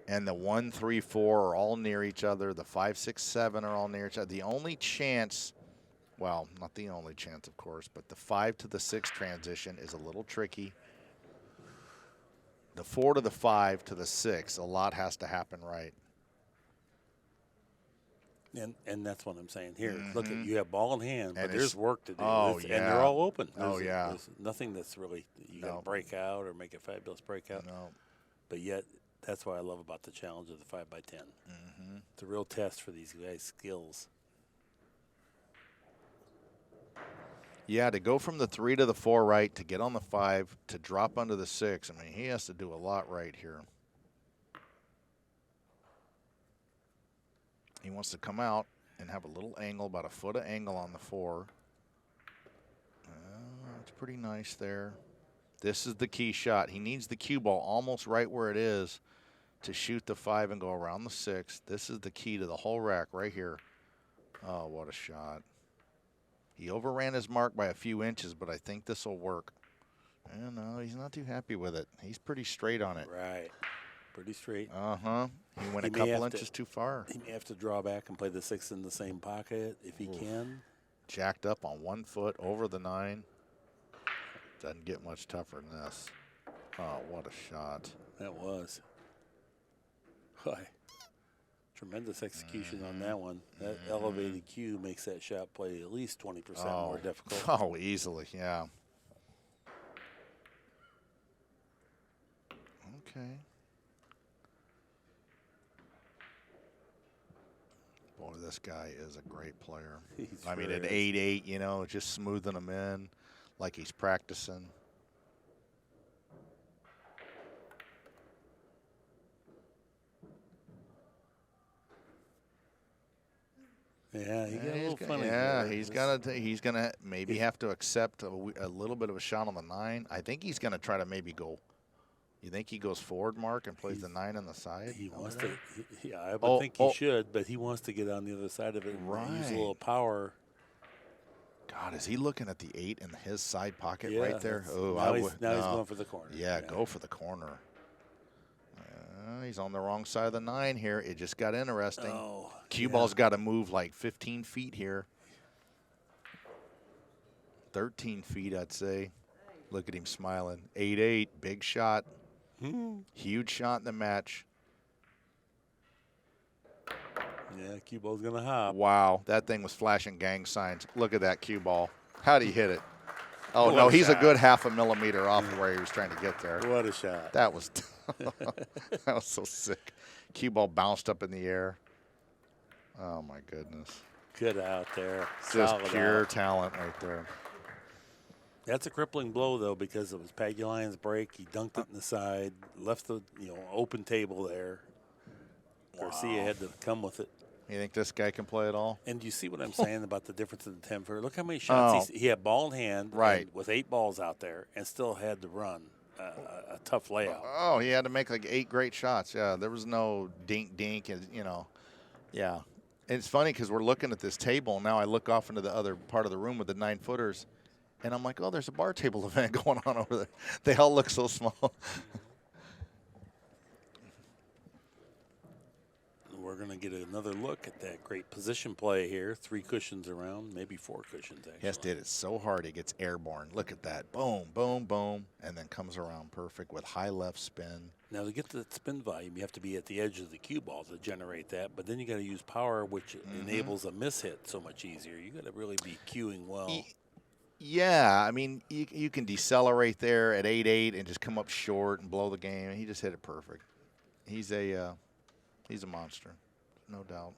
And the 1, 3, 4 are all near each other. The 5, 6, 7 are all near each other. The only chance, well, not the only chance, of course, but the 5 to the 6 transition is a little tricky. The 4 to the 5 to the 6, a lot has to happen right. And that's what I'm saying here. Look, you have ball in hand, but And there's it's- work to do. oh, And yeah. they're all open. Oh, yeah. There's nothing that's really, you got No. to break out or make a fabulous breakout. No. But yet, that's what I love about the challenge of the 5x10. It's a real test for these guys' skills. Yeah, to go from the 3 to the 4 right, to get on the 5, to drop under the 6. I mean, he has to do a lot right here. He wants to come out and have a little angle, about a foot of angle on the 4. It's pretty nice there. This is the key shot. He needs the cue ball almost right where it is to shoot the 5 and go around the 6. This is the key to the whole rack right here. Oh, what a shot. He overran his mark by a few inches, but I think this will work. And no, he's not too happy with it. He's pretty straight on it. Right. Pretty straight. Uh-huh. He went He a may couple have inches too far. He may have to draw back and play the 6 in the same pocket if he can. Jacked up on 1 foot over the 9. Doesn't get much tougher than this. Oh, what a shot. That was. Hi. Tremendous execution on that one. That elevated cue makes that shot play at least 20% more difficult. Oh, easily, yeah. Okay. Boy, this guy is a great player. I mean, at 8-8, you know, just smoothing them in like he's practicing. Yeah, he got a little funny. Yeah, there. he's gonna maybe have to accept a little bit of a shot on the 9. I think he's gonna try to maybe go. You think he goes forward, Mark, and plays the 9 on the side? He wants to. Yeah, I would think he should, but he wants to get on the other side of it and use a little power. God, is he looking at the 8 in his side pocket Yeah, right there? Oh, now he's going for the corner. Yeah, go for the corner. He's on the wrong side of the 9 here. It just got interesting. Oh, Cue ball's got to move like 15 feet here. 13 feet, I'd say. Look at him smiling. 8-8, big shot. Huge shot in the match. Yeah, cue ball's going to hop. Wow, that thing was flashing gang signs. Look at that cue ball. How'd he hit it? Oh, no, he's a good half a millimeter off of where he was trying to get there. What a shot. That was that was so sick. Cue ball bounced up in the air. Oh, my goodness. Good out there. Just Solid pure out. talent right there. That's a crippling blow, though, because it was Pagulayan's break. He dunked it in the side, left the open table there. Garcia had to come with it. You think this guy can play at all? And do you see what I'm saying about the difference in the 10-footer? Look how many shots he had ball in hand, Right, with 8 balls out there, and still had to run a tough layout. Oh, he had to make like 8 great shots. Yeah, there was no dink, and yeah. And it's funny because we're looking at this table now. I look off into the other part of the room with the 9-footers, and I'm like, oh, there's a bar table event going on over there. They all look so small. We're going to get another look at that great position play here. 3 cushions around, maybe 4 cushions, actually. Yes, did it so hard it gets airborne. Look at that. Boom, boom, boom, and then comes around perfect with high left spin. Now, to get the spin volume, you have to be at the edge of the cue ball to generate that, but then you got to use power, which enables a miss hit so much easier. You got to really be cueing well. Yeah, I mean, you can decelerate there at 8-8 and just come up short and blow the game. He just hit it perfect. He's a monster, no doubt.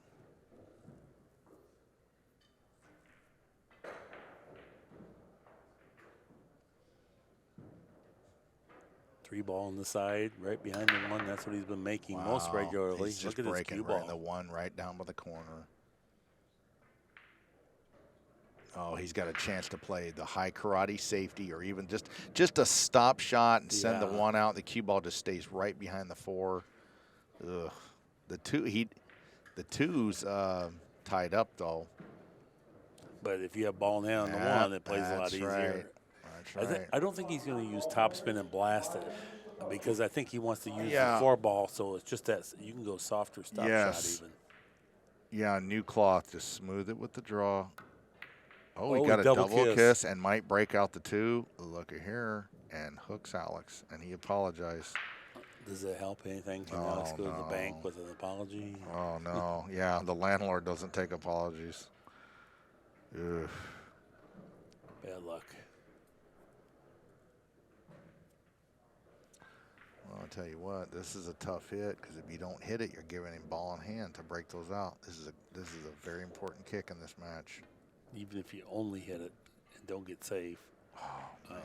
Three ball on the side, right behind the one. That's what he's been making most regularly. He's just Look at his breaking cue right ball. the one right down by the corner. Oh, he's got a chance to play the high karate safety or even just a stop shot and send the one out. The cue ball just stays right behind the 4. Ugh. The two's tied up though. But if you have ball now on the one, it plays a lot easier. Right. That's right. I don't think he's going to use topspin and blast it because I think he wants to use the 4 ball, so it's just that you can go softer stop shot even. Yeah, new cloth. Just smooth it with the draw. Oh, he Oh, got a double kiss. kiss and might break out the 2. Look at here. And hooks Alex, and he apologized. Does it help anything? Can Oh, Alex go to no. the bank with an apology? Oh, no. Yeah, the landlord doesn't take apologies. Ugh. Bad luck. Well, I'll tell you what, this is a tough hit because if you don't hit it, you're giving him ball in hand to break those out. This is a very important kick in this match. Even if you only hit it and don't get safe. Oh, man.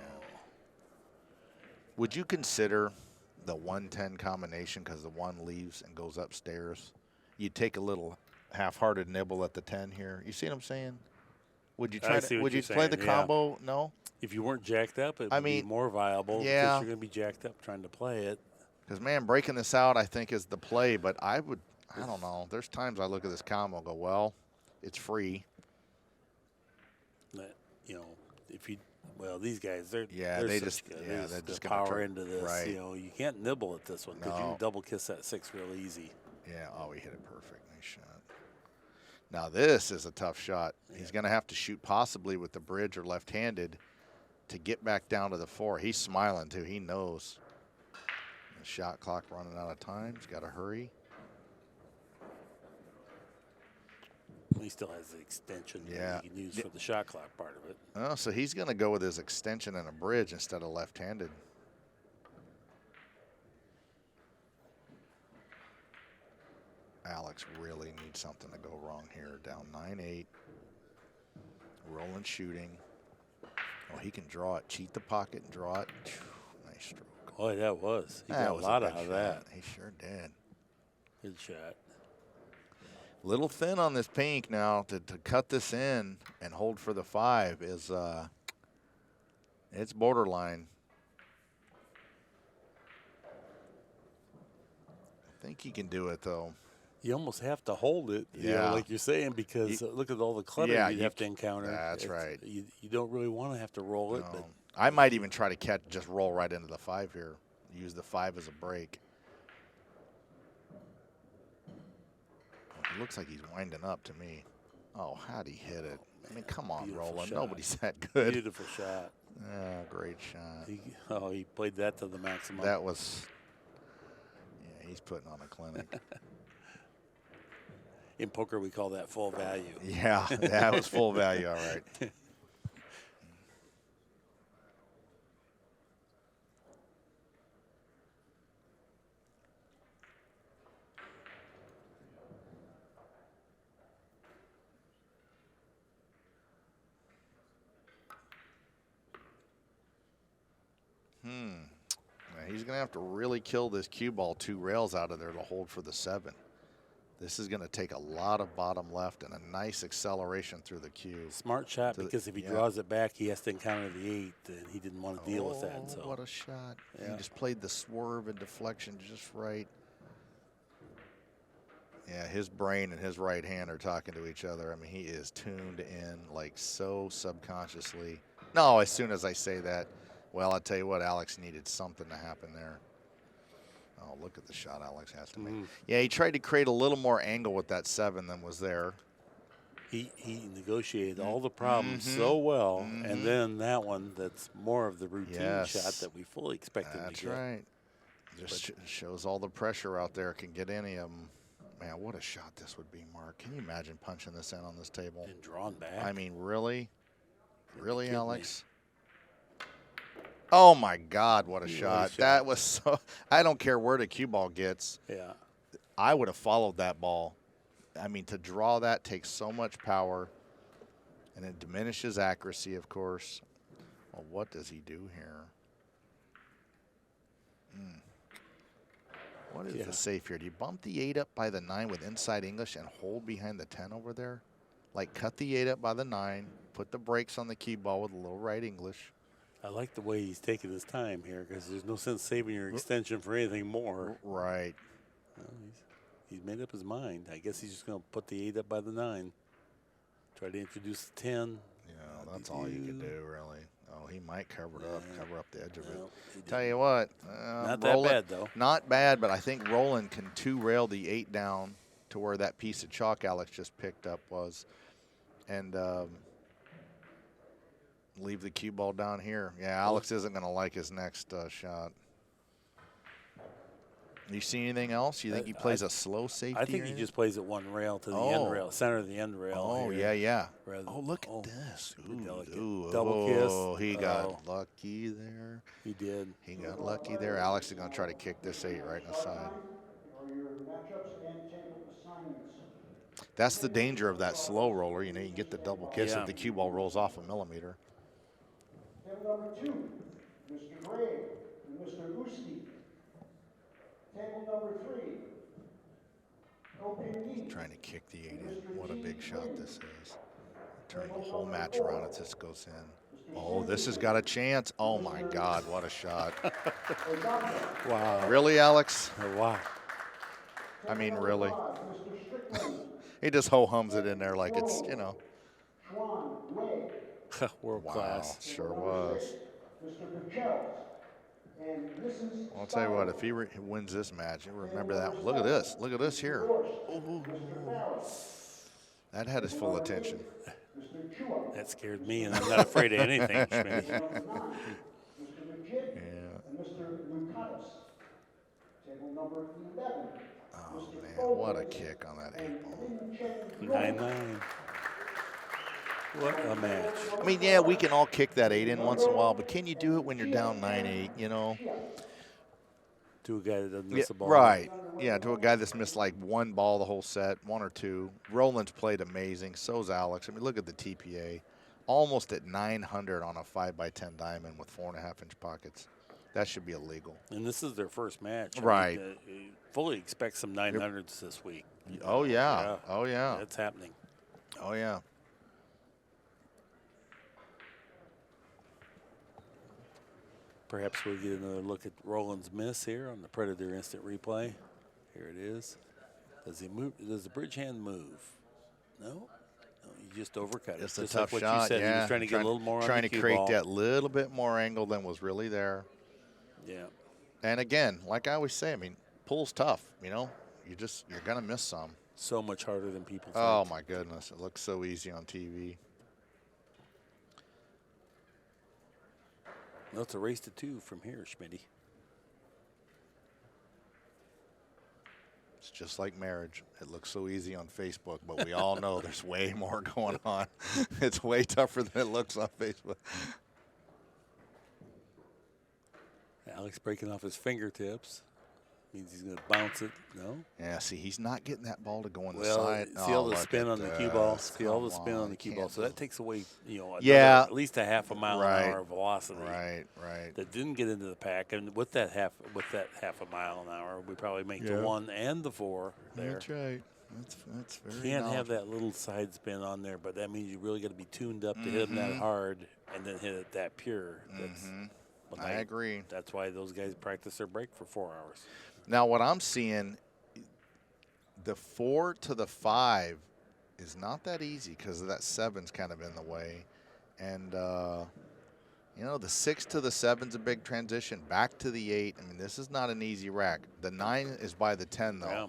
Would you consider the 1-10 combination because the 1 leaves and goes upstairs? You'd take a little half-hearted nibble at the 10 here. You see what I'm saying? Would you try would you play the combo? No? If you weren't jacked up, it would be more viable because you're going to be jacked up trying to play it. Because, man, breaking this out, I think, is the play. But I don't know. There's times I look at this combo and go, well, it's free. You know, if you, well, these guys, they're they just just, good. yeah, They they're just power gonna into this. Right. You know, you can't nibble at this one because you can double kiss that 6 real easy. Yeah, oh, he hit it perfect. Nice shot. Now, this is a tough shot. Yeah. He's going to have to shoot possibly with the bridge or left-handed to get back down to the 4. He's smiling, too. He knows. The shot clock running out of time. He's got to hurry. He still has the extension that he can use for the shot clock part of it. Oh, so he's going to go with his extension and a bridge instead of left-handed. Alex really needs something to go wrong here. Down 9-8. Roland shooting. Oh, he can draw it. Cheat the pocket and draw it. Nice stroke. Oh, that was. He got a lot out of that. He sure did. Good shot. Little thin on this pink now to cut this in and hold for the 5 is it's borderline. I think he can do it though. You almost have to hold it, you know, like you're saying, because look at all the clutter you'd have to encounter. That's right. You don't really want to have to roll it. But I might even try to just roll right into the 5 here. Use the 5 as a break. It looks like he's winding up to me. Oh, how'd he hit it? I mean, come on, Roland. Shot. Nobody's that good. Beautiful shot. Yeah, great shot. He played that to the maximum. That was, yeah, he's putting on a clinic. In poker, we call that full value. Yeah, that was full value, all right. Now he's going to have to really kill this cue ball 2 rails out of there to hold for the 7. This is going to take a lot of bottom left and a nice acceleration through the cue. Smart shot because if he draws it back, he has to encounter the 8, and he didn't want to deal with that. So what a shot. Yeah. He just played the swerve and deflection just right. Yeah, his brain and his right hand are talking to each other. I mean, he is tuned in like so subconsciously. No, as soon as I say that, well, I'll tell you what, Alex needed something to happen there. Oh, look at the shot Alex has to make. Yeah, he tried to create a little more angle with that 7 than was there. He negotiated all the problems so well, and then that one that's more of the routine shot that we fully expected to get. That's right. Just shows all the pressure out there can get any of them. Man, what a shot this would be, Mark. Can you imagine punching this in on this table? And drawn back. I mean, really? You're Really, kidding me. Alex? Oh, my God, what a What a shot. shot. That was so – I don't care where the cue ball gets. Yeah. I would have followed that ball. I mean, to draw that takes so much power, and it diminishes accuracy, of course. Well, what does he do here? What is the safe here? Do you bump the 8 up by the 9 with inside English and hold behind the 10 over there? Like cut the 8 up by the 9, put the brakes on the cue ball with a little right English. I like the way he's taking his time here because there's no sense saving your extension for anything more. Right. Well, he's made up his mind. I guess he's just going to put the 8 up by the 9. Try to introduce the 10. Yeah, that's all you can do, really. Oh, he might cover it up, cover up the edge of it. No, Tell you what. not that bad, though. Not bad, but I think Roland can two-rail the 8 down to where that piece of chalk Alex just picked up was. And leave the cue ball down here. Yeah, Alex isn't going to like his next shot. You see anything else? You think he plays a slow safety? I think he just plays it one rail to the end rail, center of the end rail. Oh, here, yeah. rather Oh, than- look at this. Double kiss. Oh, he got lucky there. He did. He got lucky there. Alex is going to try to kick this 8 right in the side. That's the danger of that slow roller. You know, you can get the double kiss if the cue ball rolls off a millimeter. Table number 2, Mr. Gray and Mr. Usti. Table number 3, Kopingi. Trying to kick the 8 in. What a big shot this is. Turn the whole match around if this goes in. Oh, this has got a chance. Oh, my God, what a shot. Wow. Really, Alex? Oh, wow. I mean, really? He just ho-hums it in there like it's, you know. World Wow, class. sure was. Mr. Pachels. And Mrs. I'll tell you what, if he wins this match, you'll remember that. Look at this. Look at this here. Ooh. That had his full attention. That scared me, and I'm not afraid of anything, Schmidt. Yeah. And Mr. Lucatus. Table number 11. Oh, man, what a kick on that 8 ball. 9-9. What a match. I mean, yeah, we can all kick that 8 in once in a while, but can you do it when you're down 9-8, you know? To a guy that doesn't miss a ball. Right. Yeah, to a guy that's missed like 1 ball the whole set, 1 or 2. Roland's played amazing. So's Alex. I mean, look at the TPA. Almost at 900 on a 5x10 diamond with 4.5-inch pockets. That should be illegal. And this is their first match. Right. Fully expect some 900s this week. Oh, yeah. Oh, yeah. That's happening. Oh, yeah. Perhaps we'll get another look at Roland's miss here on the Predator instant replay. Here it is. Does he move? Does the bridge hand move? No. No, he just overcut it. It's a Just tough like what shot, you said. yeah. He was trying to get a little more on trying the to cue create ball. that little bit more angle than was really there. Yeah. And again, like I always say, I mean, pool's tough, you know? You're going to miss some. So much harder than people think. Oh, my goodness. It looks so easy on TV. No, it's a race to 2 from here, Schmitty. It's just like marriage. It looks so easy on Facebook, but we all know there's way more going on. It's way tougher than it looks on Facebook. Alex breaking off his fingertips. Means he's going to bounce it. No? Yeah, see, he's not getting that ball to go on the Well, side. see all the look spin at on the cue ball. this. See all the Come spin on the you cue can't ball. So that takes away, Yeah. at least a half a mile Right. an hour of velocity. Right. That didn't get into the pack, and with that half a mile an hour, we probably make the 1 and the 4 there. That's right. That's very Can't have knowledgeable. that little side spin on there, but that means you really got to be tuned up to hit them that hard and then hit it that pure. That's, but I agree. That's why those guys practice their break for 4 hours. Now, what I'm seeing, the 4 to the 5 is not that easy because that 7's kind of in the way. And, you know, the 6 to the 7's a big transition. Back to the 8. I mean, this is not an easy rack. The 9 is by the 10, though. Yeah.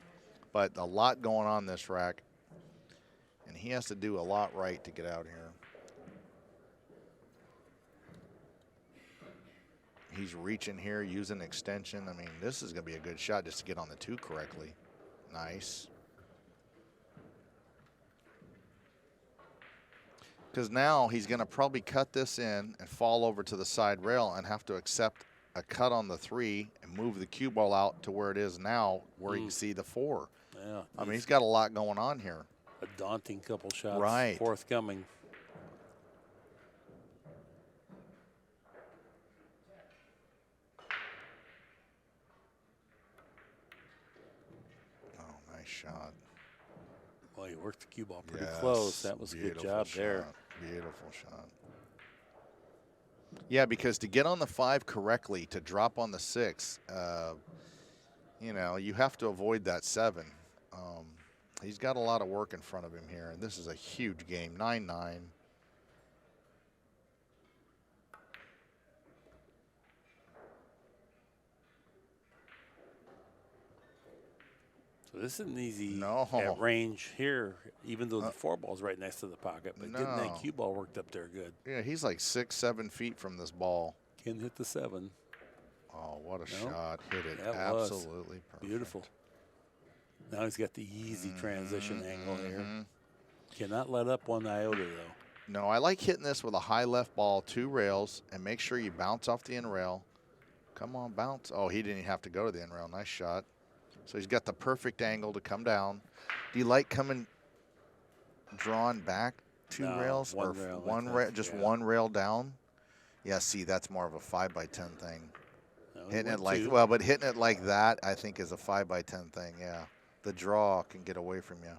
But a lot going on this rack. And he has to do a lot right to get out here. He's reaching here, using extension. I mean, this is going to be a good shot just to get on the 2 correctly. Nice. Because now he's going to probably cut this in and fall over to the side rail and have to accept a cut on the 3 and move the cue ball out to where it is now, where you can see the 4. Yeah, I mean, he's got a lot going on here. a daunting couple shots Right. forthcoming. Oh, nice shot. Well, he worked the cue ball pretty Yes, close. That was a good beautiful job shot. there. Beautiful shot. Yeah, because to get on the 5 correctly, to drop on the 6, you know, you have to avoid that 7. He's got a lot of work in front of him here, and this is a huge game, 9-9. So this isn't easy No. at range here, even though the 4 ball's right next to the pocket. But getting that No. cue ball worked up there good. Yeah, he's like 6, 7 feet from this ball. Can hit the 7. Oh, what a No, shot. Hit it that was absolutely perfect. Beautiful. Now he's got the easy transition angle here. Mhm. Cannot let up one iota, though. No, I like hitting this with a high left ball, 2 rails, and make sure you bounce off the end rail. Come on, bounce. Oh, he didn't even have to go to the end rail. Nice shot. So he's got the perfect angle to come down. Do you like coming drawn back 2 No, rails? one Or rail, I one think, rail, just yeah. 1 rail down? Yeah, see, that's more of a 5x10 thing. No, he Hitting it went like, 2. well, but hitting it like that, I think, is a 5x10 thing, yeah. The draw can get away from you.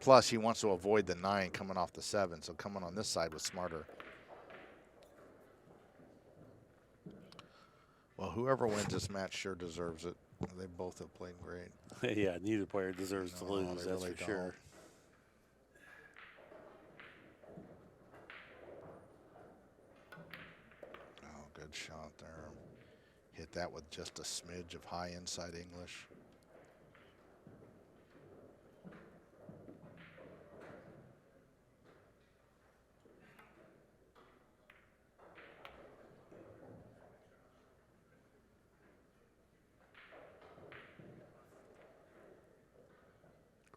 Plus, he wants to avoid the 9 coming off the 7, so coming on this side was smarter. Well, whoever wins this match sure deserves it. They both have played great. Yeah, neither player deserves to No, lose, they that's really for sure. don't. Oh, good shot there. Hit that with just a smidge of high inside English.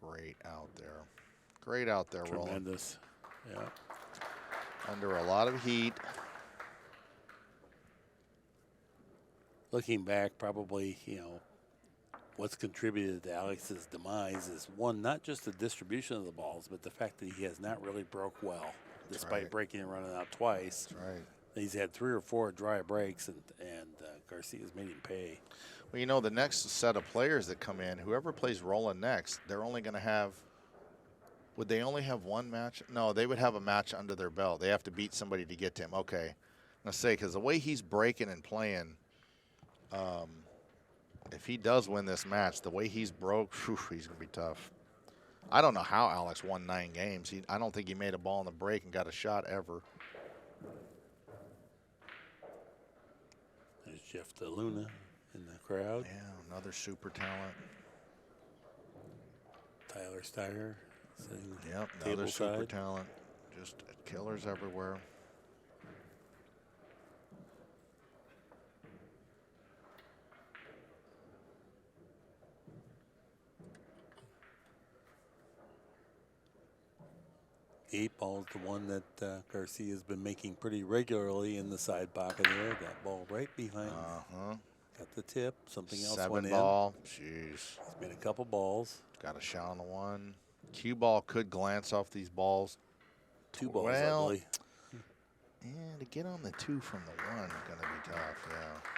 Great out there. Great out there, Roland. Tremendous. Yeah. Under a lot of heat. Looking back, probably, you know, what's contributed to Alex's demise is, one, not just the distribution of the balls, but the fact that he has not really broke well, despite right. breaking and running out twice. That's right. He's had 3 or 4 dry breaks, and Garcia's made him pay. Well, you know, the next set of players that come in, whoever plays Roland next, they're only going to have, would they only have 1 match? No, they would have a match under their belt. They have to beat somebody to get to him. Okay. I'm going to say, because the way he's breaking and playing, if he does win this match, the way he's broke, whew, he's going to be tough. I don't know how Alex won 9 games. I don't think he made a ball in the break and got a shot ever. There's Jeff DeLuna in the crowd. Yeah, another super talent. Tyler Steyer sitting Yep, another super tableside. talent. Just killers everywhere. Eight ball's the one that Garcia's been making pretty regularly in the side pocket there. That ball right behind. Uh-huh. Got the tip. Something else 7 went ball. Jeez. in. He's made a couple balls. Got a shot on the 1. Cue ball could glance off these balls. 2 balls, Well, I believe. Yeah, to get on the 2 from the 1 is going to be tough, yeah.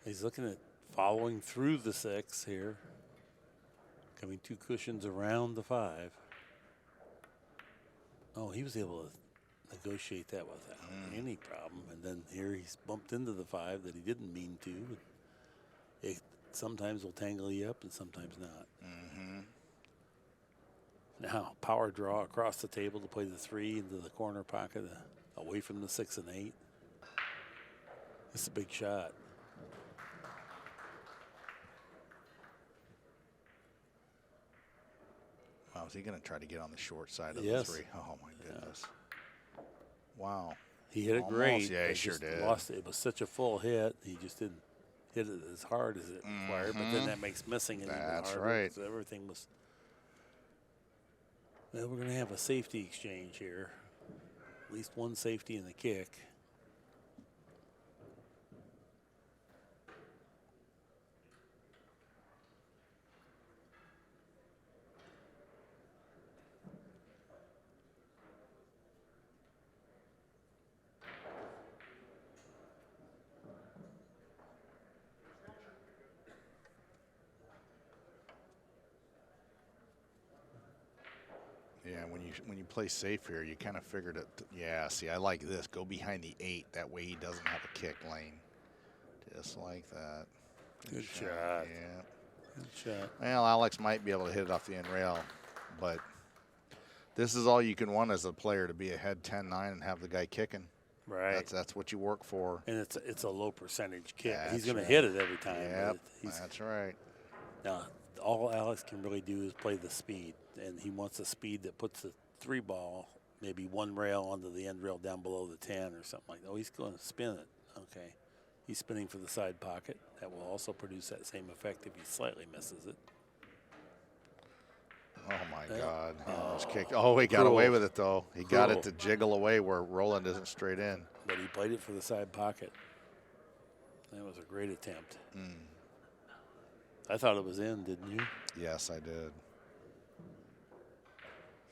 He's looking at following through the 6 here. Coming 2 cushions around the 5. Oh, he was able to negotiate that without any problem. And then here he's bumped into the 5 that he didn't mean to. It sometimes will tangle you up and sometimes not. Now, power draw across the table to play the 3 into the corner pocket, away from the 6 and 8. It's a big shot. Wow, is he going to try to get on the short side of Yes. the 3? Oh, my goodness. Wow. He hit it Almost. great. Yeah, he but sure just did. Lost it. It was such a full hit. He just didn't hit it as hard as it required. But then that makes missing it even harder. That's right. So everything was. Well, we're going to have a safety exchange here. At least one safety in the kick. Yeah, when you play safe here, you kind of figured it. Yeah, see, I like this. Go behind the 8. That way he doesn't have a kick lane. Just like that. Good shot. Yeah. Good shot. Well, Alex might be able to hit it off the end rail, but this is all you can want as a player, to be ahead 10-9 and have the guy kicking. Right. That's what you work for. And it's a low percentage kick. That's He's going right. to hit it every time. Yep, He's, that's right. now, all Alex can really do is play the speed, and he wants a speed that puts the 3 ball maybe 1 rail onto the end rail down below the 10 or something like that. Oh, he's going to spin it. Okay. He's spinning for the side pocket. That will also produce that same effect if he slightly misses it. Oh, my Yeah. God. He almost kicked. Oh, he got Cruel. away with it, though. He got it Cruel. to jiggle away where Roland isn't straight in. But he played it for the side pocket. That was a great attempt. I thought it was in, didn't you? Yes, I did.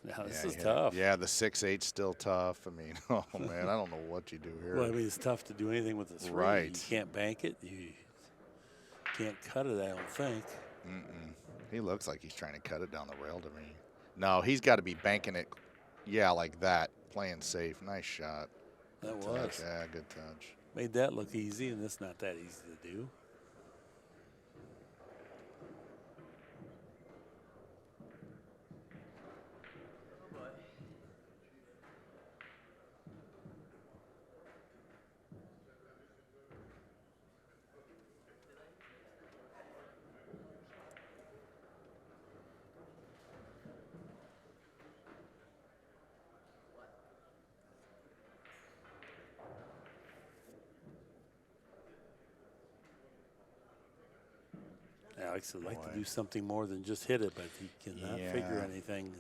Now, this Yeah, is he hit it. tough. Yeah, the 6-8's still tough. I mean, oh, man, I don't know what you do here. Well, I mean, it's tough to do anything with the 3. Right. You can't bank it. You can't cut it, I don't think. He looks like he's trying to cut it down the rail to me. No, he's got to be banking it, yeah, like that, playing safe. Nice shot. That Good was. touch. Yeah, good touch. Made that look easy, and it's not that easy to do. Alex would like to do something more than just hit it, but he cannot figure Yeah. anything.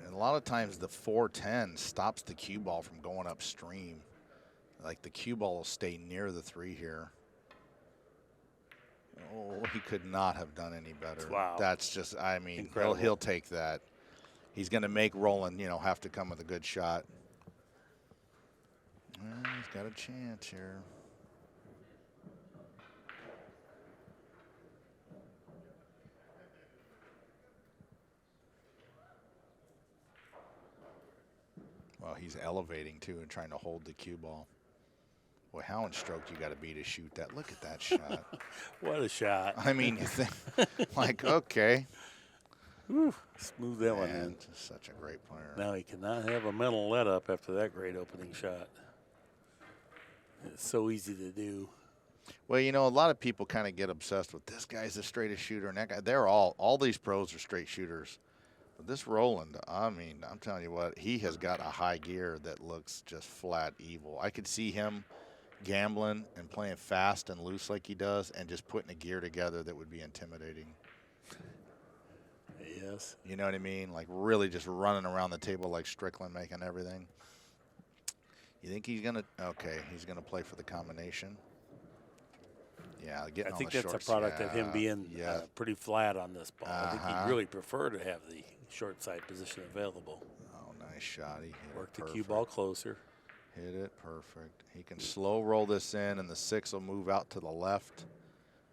And a lot of times the 410 stops the cue ball from going upstream. Like the cue ball will stay near the 3 here. Oh, he could not have done any better. Wow. That's just, I mean, Incredible. he'll take that. He's going to make Roland, have to come with a good shot. Well, he's got a chance here. Well, he's elevating too and trying to hold the cue ball. Boy, how in stroke you got to be to shoot that? Look at that shot. What a shot. I mean, you think, like, okay. Whew, smooth that one in. Man, just such a great player. Now he cannot have a mental let up after that great opening shot. It's so easy to do. Well, a lot of people kind of get obsessed with this guy's the straightest shooter and that guy. They're all these pros are straight shooters. But this Roland, I mean, I'm telling you what, he has got a high gear that looks just flat evil. I could see him gambling and playing fast and loose like he does and just putting a gear together that would be intimidating. Yes. You know what I mean? Like really just running around the table like Strickland, making everything. You think he's going to, okay, he's going to play for the combination. Yeah, getting I on think the that's shorts, a product of him being yeah. pretty flat on this ball. I think Uh-huh. he'd really prefer to have the short side position available. Oh, nice shot. He hit Work it the cue ball closer. Hit it perfect. He can slow roll this in, and the 6 will move out to the left.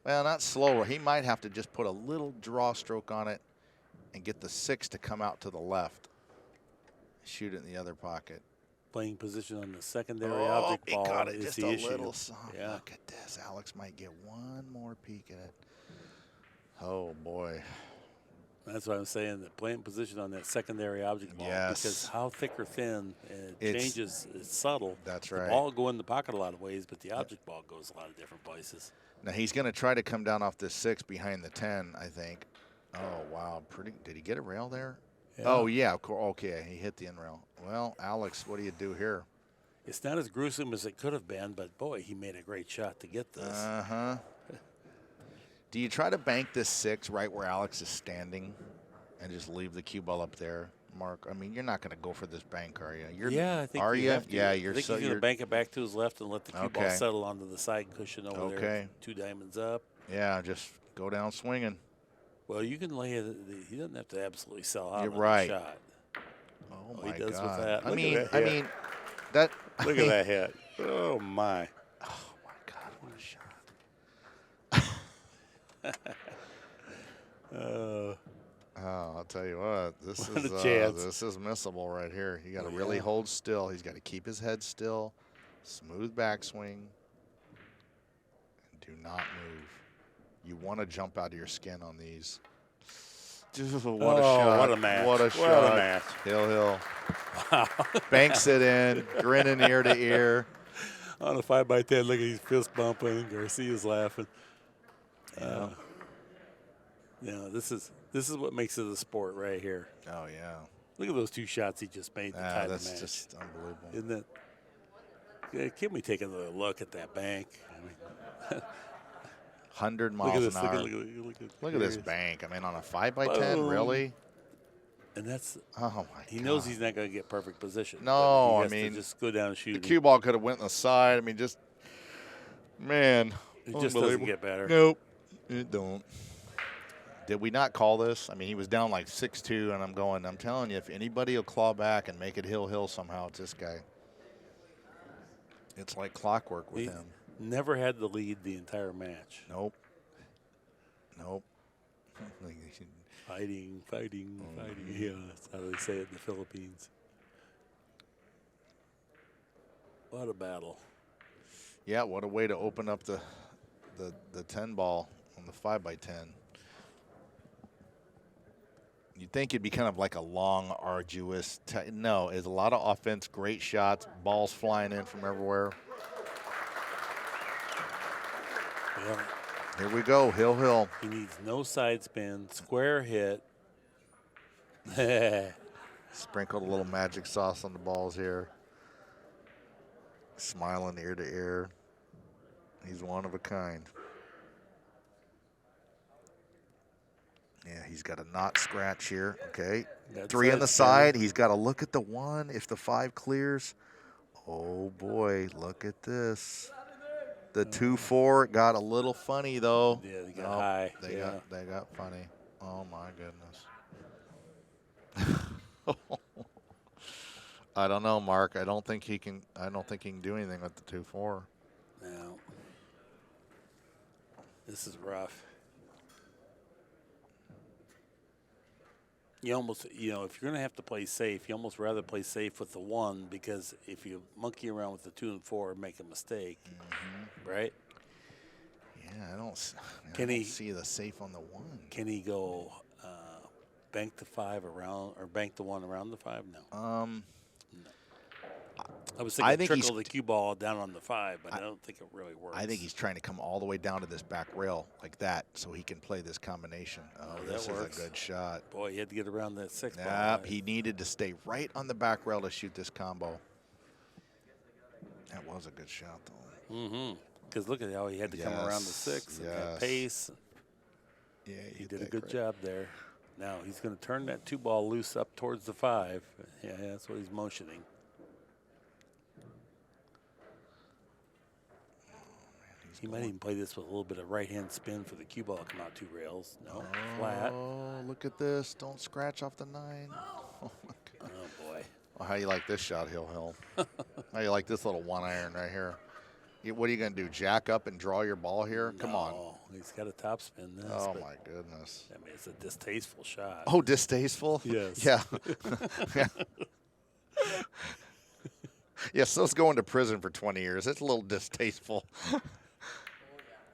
Well, not slower. He might have to just put a little draw stroke on it and get the 6 to come out to the left. Shoot it in the other pocket. Playing position on the secondary object he ball got it is just the a issue. little soft. Yeah. Look at this. Alex might get one more peek at it. Oh, boy. That's what I'm saying. The playing position on that secondary object ball. Yes. Because how thick or thin it changes. It's subtle. That's right. right. The ball will go in the pocket a lot of ways, but the object ball goes a lot of different places. Now he's going to try to come down off this 6 behind the 10, I think. Oh, wow. Did he get a rail there? Yeah. Oh, yeah. Okay, he hit the in rail. Well, Alex, what do you do here? It's not as gruesome as it could have been, but, boy, he made a great shot to get this. Uh-huh. Do you try to bank this 6 right where Alex is standing and just leave the cue ball up there, Mark? I mean, you're not going to go for this bank, are you? Yeah, I think are you you? have to. Yeah, I think he's going to bank it back to his left and let the cue ball settle onto the side cushion over there. 2 diamonds up. Yeah, just go down swinging. Well, you can lay it. He doesn't have to absolutely sell out You're on right. the shot. Oh, my my he does God. with that. I mean, that. Look at that hit. Oh, my. Oh, my God, what a shot. I'll tell you what, this is missable right here. You got to really hold still. He's got to keep his head still, smooth backswing, and do not move. You want to jump out of your skin on these. What a shot! What a match! What a shot! What a match! Hill. Wow. Banks it in, grinning ear to ear. On a 5x10, look at he's fist bumping. Garcia's laughing. Yeah. This is what makes it a sport right here. Oh yeah. Look at those 2 shots he just made to tie the match. That's just unbelievable. Isn't it? Yeah, can we take another look at that bank? I mean, 100 miles an hour. Look at this bank. I mean, on a 5x10, really? And that's. Oh my! He knows he's not going to get perfect position. No, I mean, just go down and shoot. The cue ball could have went on the side. I mean, just man, it just doesn't get better. Nope, it don't. Did we not call this? I mean, he was down like 6-2, and I'm telling you, if anybody will claw back and make it hill somehow, it's this guy. It's like clockwork with him. Never had the lead the entire match. Nope. Fighting. Yeah, that's how they say it in the Philippines. What a battle. Yeah, what a way to open up the 10 ball on the 5x10. You'd think it'd be kind of like a long, arduous. No, it's a lot of offense, great shots, balls flying in from everywhere. Yeah. Here we go, Hill. He needs no side spin, square hit. Sprinkled a little magic sauce on the balls here. Smiling ear to ear. He's one of a kind. Yeah, he's got a knot scratch here. Okay. That's 3 on the side. He's got to look at the 1 if the 5 clears. Oh, boy, look at this. The 2-4 got a little funny, though. Yeah, they got high. They got funny. Oh, my goodness. I don't know, Mark. I don't think he can do anything with the 2-4. No. This is rough. You almost, if you're going to have to play safe, you almost rather play safe with the 1 because if you monkey around with the 2 and 4 and make a mistake, right? Yeah, I don't see the safe on the 1. Can he go bank the 5 around or bank the 1 around the 5? No. No. I was thinking trickle the cue ball down on the 5, but I don't think it really works. I think he's trying to come all the way down to this back rail like that so he can play this combination. Oh, this is a good shot. Boy, he had to get around that 6 ball. Yep, he needed to stay right on the back rail to shoot this combo. That was a good shot, though. Mm-hmm. Because look at how he had to come around the 6 and that pace. Yeah, he did a good job there. Now he's going to turn that 2 ball loose up towards the 5. Yeah, that's what he's motioning. He might even play this with a little bit of right-hand spin for the cue ball to come out 2 rails. No, flat. Oh, look at this. Don't scratch off the 9. Oh, my God. Oh, boy. Well, how you like this shot, Hill? How you like this little 1-iron right here? What are you going to do, jack up and draw your ball here? Come on. He's got a top spin this. Oh, my goodness. I mean, it's a distasteful shot. Oh, distasteful? Yes. Yeah. Yeah. Yeah, so's going to prison for 20 years. It's a little distasteful.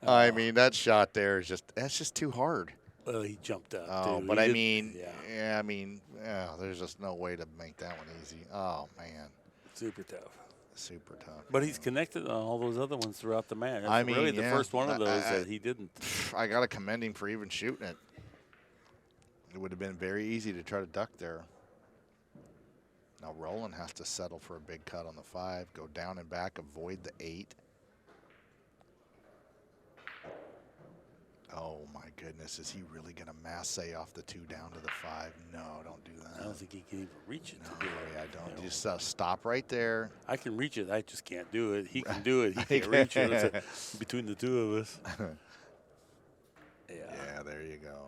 I mean, that shot there is that's just too hard. Well, he jumped up. Oh, too. but He I did- mean, yeah, yeah, I mean, there's just no way to make that one easy. Oh man, super tough. super tough. But he's connected on all those other ones throughout the match. That's I mean, really the yeah, first one of those I- that he didn't. I gotta commend him for even shooting it. It would have been very easy to try to duck there. Now Roland has to settle for a big cut on the 5, go down and back, avoid the 8. Oh my goodness, is he really gonna masse off the 2 down to the 5? No, don't do that. I don't think he can even reach it. No, to do it. yeah, don't. You know. Just stop right there. I can reach it. I just can't do it. He can do it. He can't reach it. It's between the two of us. Yeah, there you go.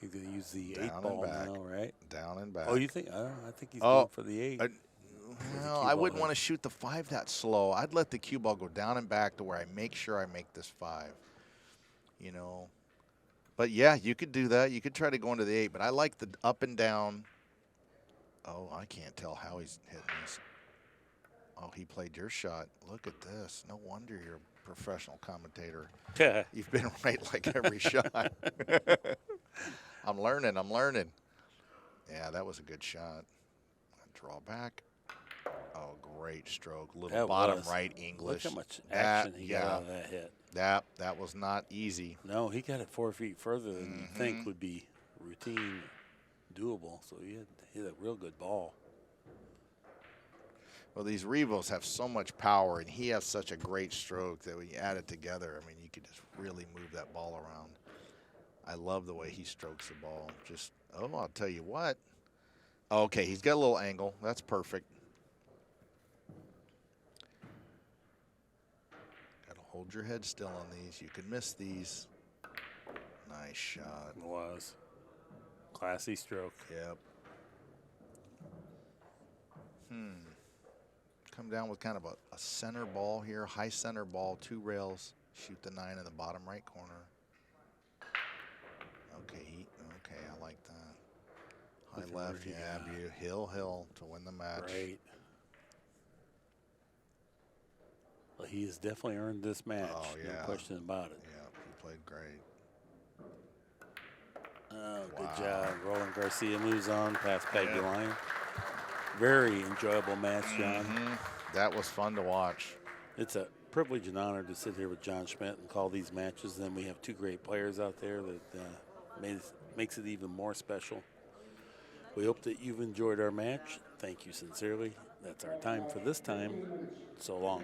He's going to use the Down 8 and ball back. now, right? Down and back. Oh, you think? I think he's Oh, going for the 8. Well, I wouldn't want to shoot the 5 that slow. I'd let the cue ball go down and back to where I make sure I make this 5. You know. But yeah, you could do that. You could try to go into the 8, but I like the up and down. Oh, I can't tell how he's hitting this. Oh, he played your shot. Look at this. No wonder you're a professional commentator. You've been right like every shot. I'm learning. Yeah, that was a good shot. Draw back. Oh, great stroke. Little That bottom was. right English. Look how much action he got yeah, out of that hit. that was not easy. No, he got it 4 feet further than you think would be routine doable. So he hit a real good ball. Well, these Revos have so much power, and he has such a great stroke that when you add it together, I mean, you could just really move that ball around. I love the way he strokes the ball. Just, oh, I'll tell you what. Okay, he's got a little angle. That's perfect. Got to hold your head still on these. You can miss these. Nice shot. It was. Classy stroke. Yep. Come down with kind of a center ball here, high center ball, 2 rails. Shoot the 9 in the bottom right corner. Okay, I like that. High left, yeah, hill to win the match. Great. Well, he has definitely earned this match. Oh, yeah. No question about it. Yeah, he played great. Oh, good job. Roland Garcia moves on past Pagulayan. Very enjoyable match, John. That was fun to watch. It's a privilege and honor to sit here with John Schmidt and call these matches. Then we have 2 great players out there that makes it even more special. We hope that you've enjoyed our match. Thank you sincerely. That's our time for this time. So long.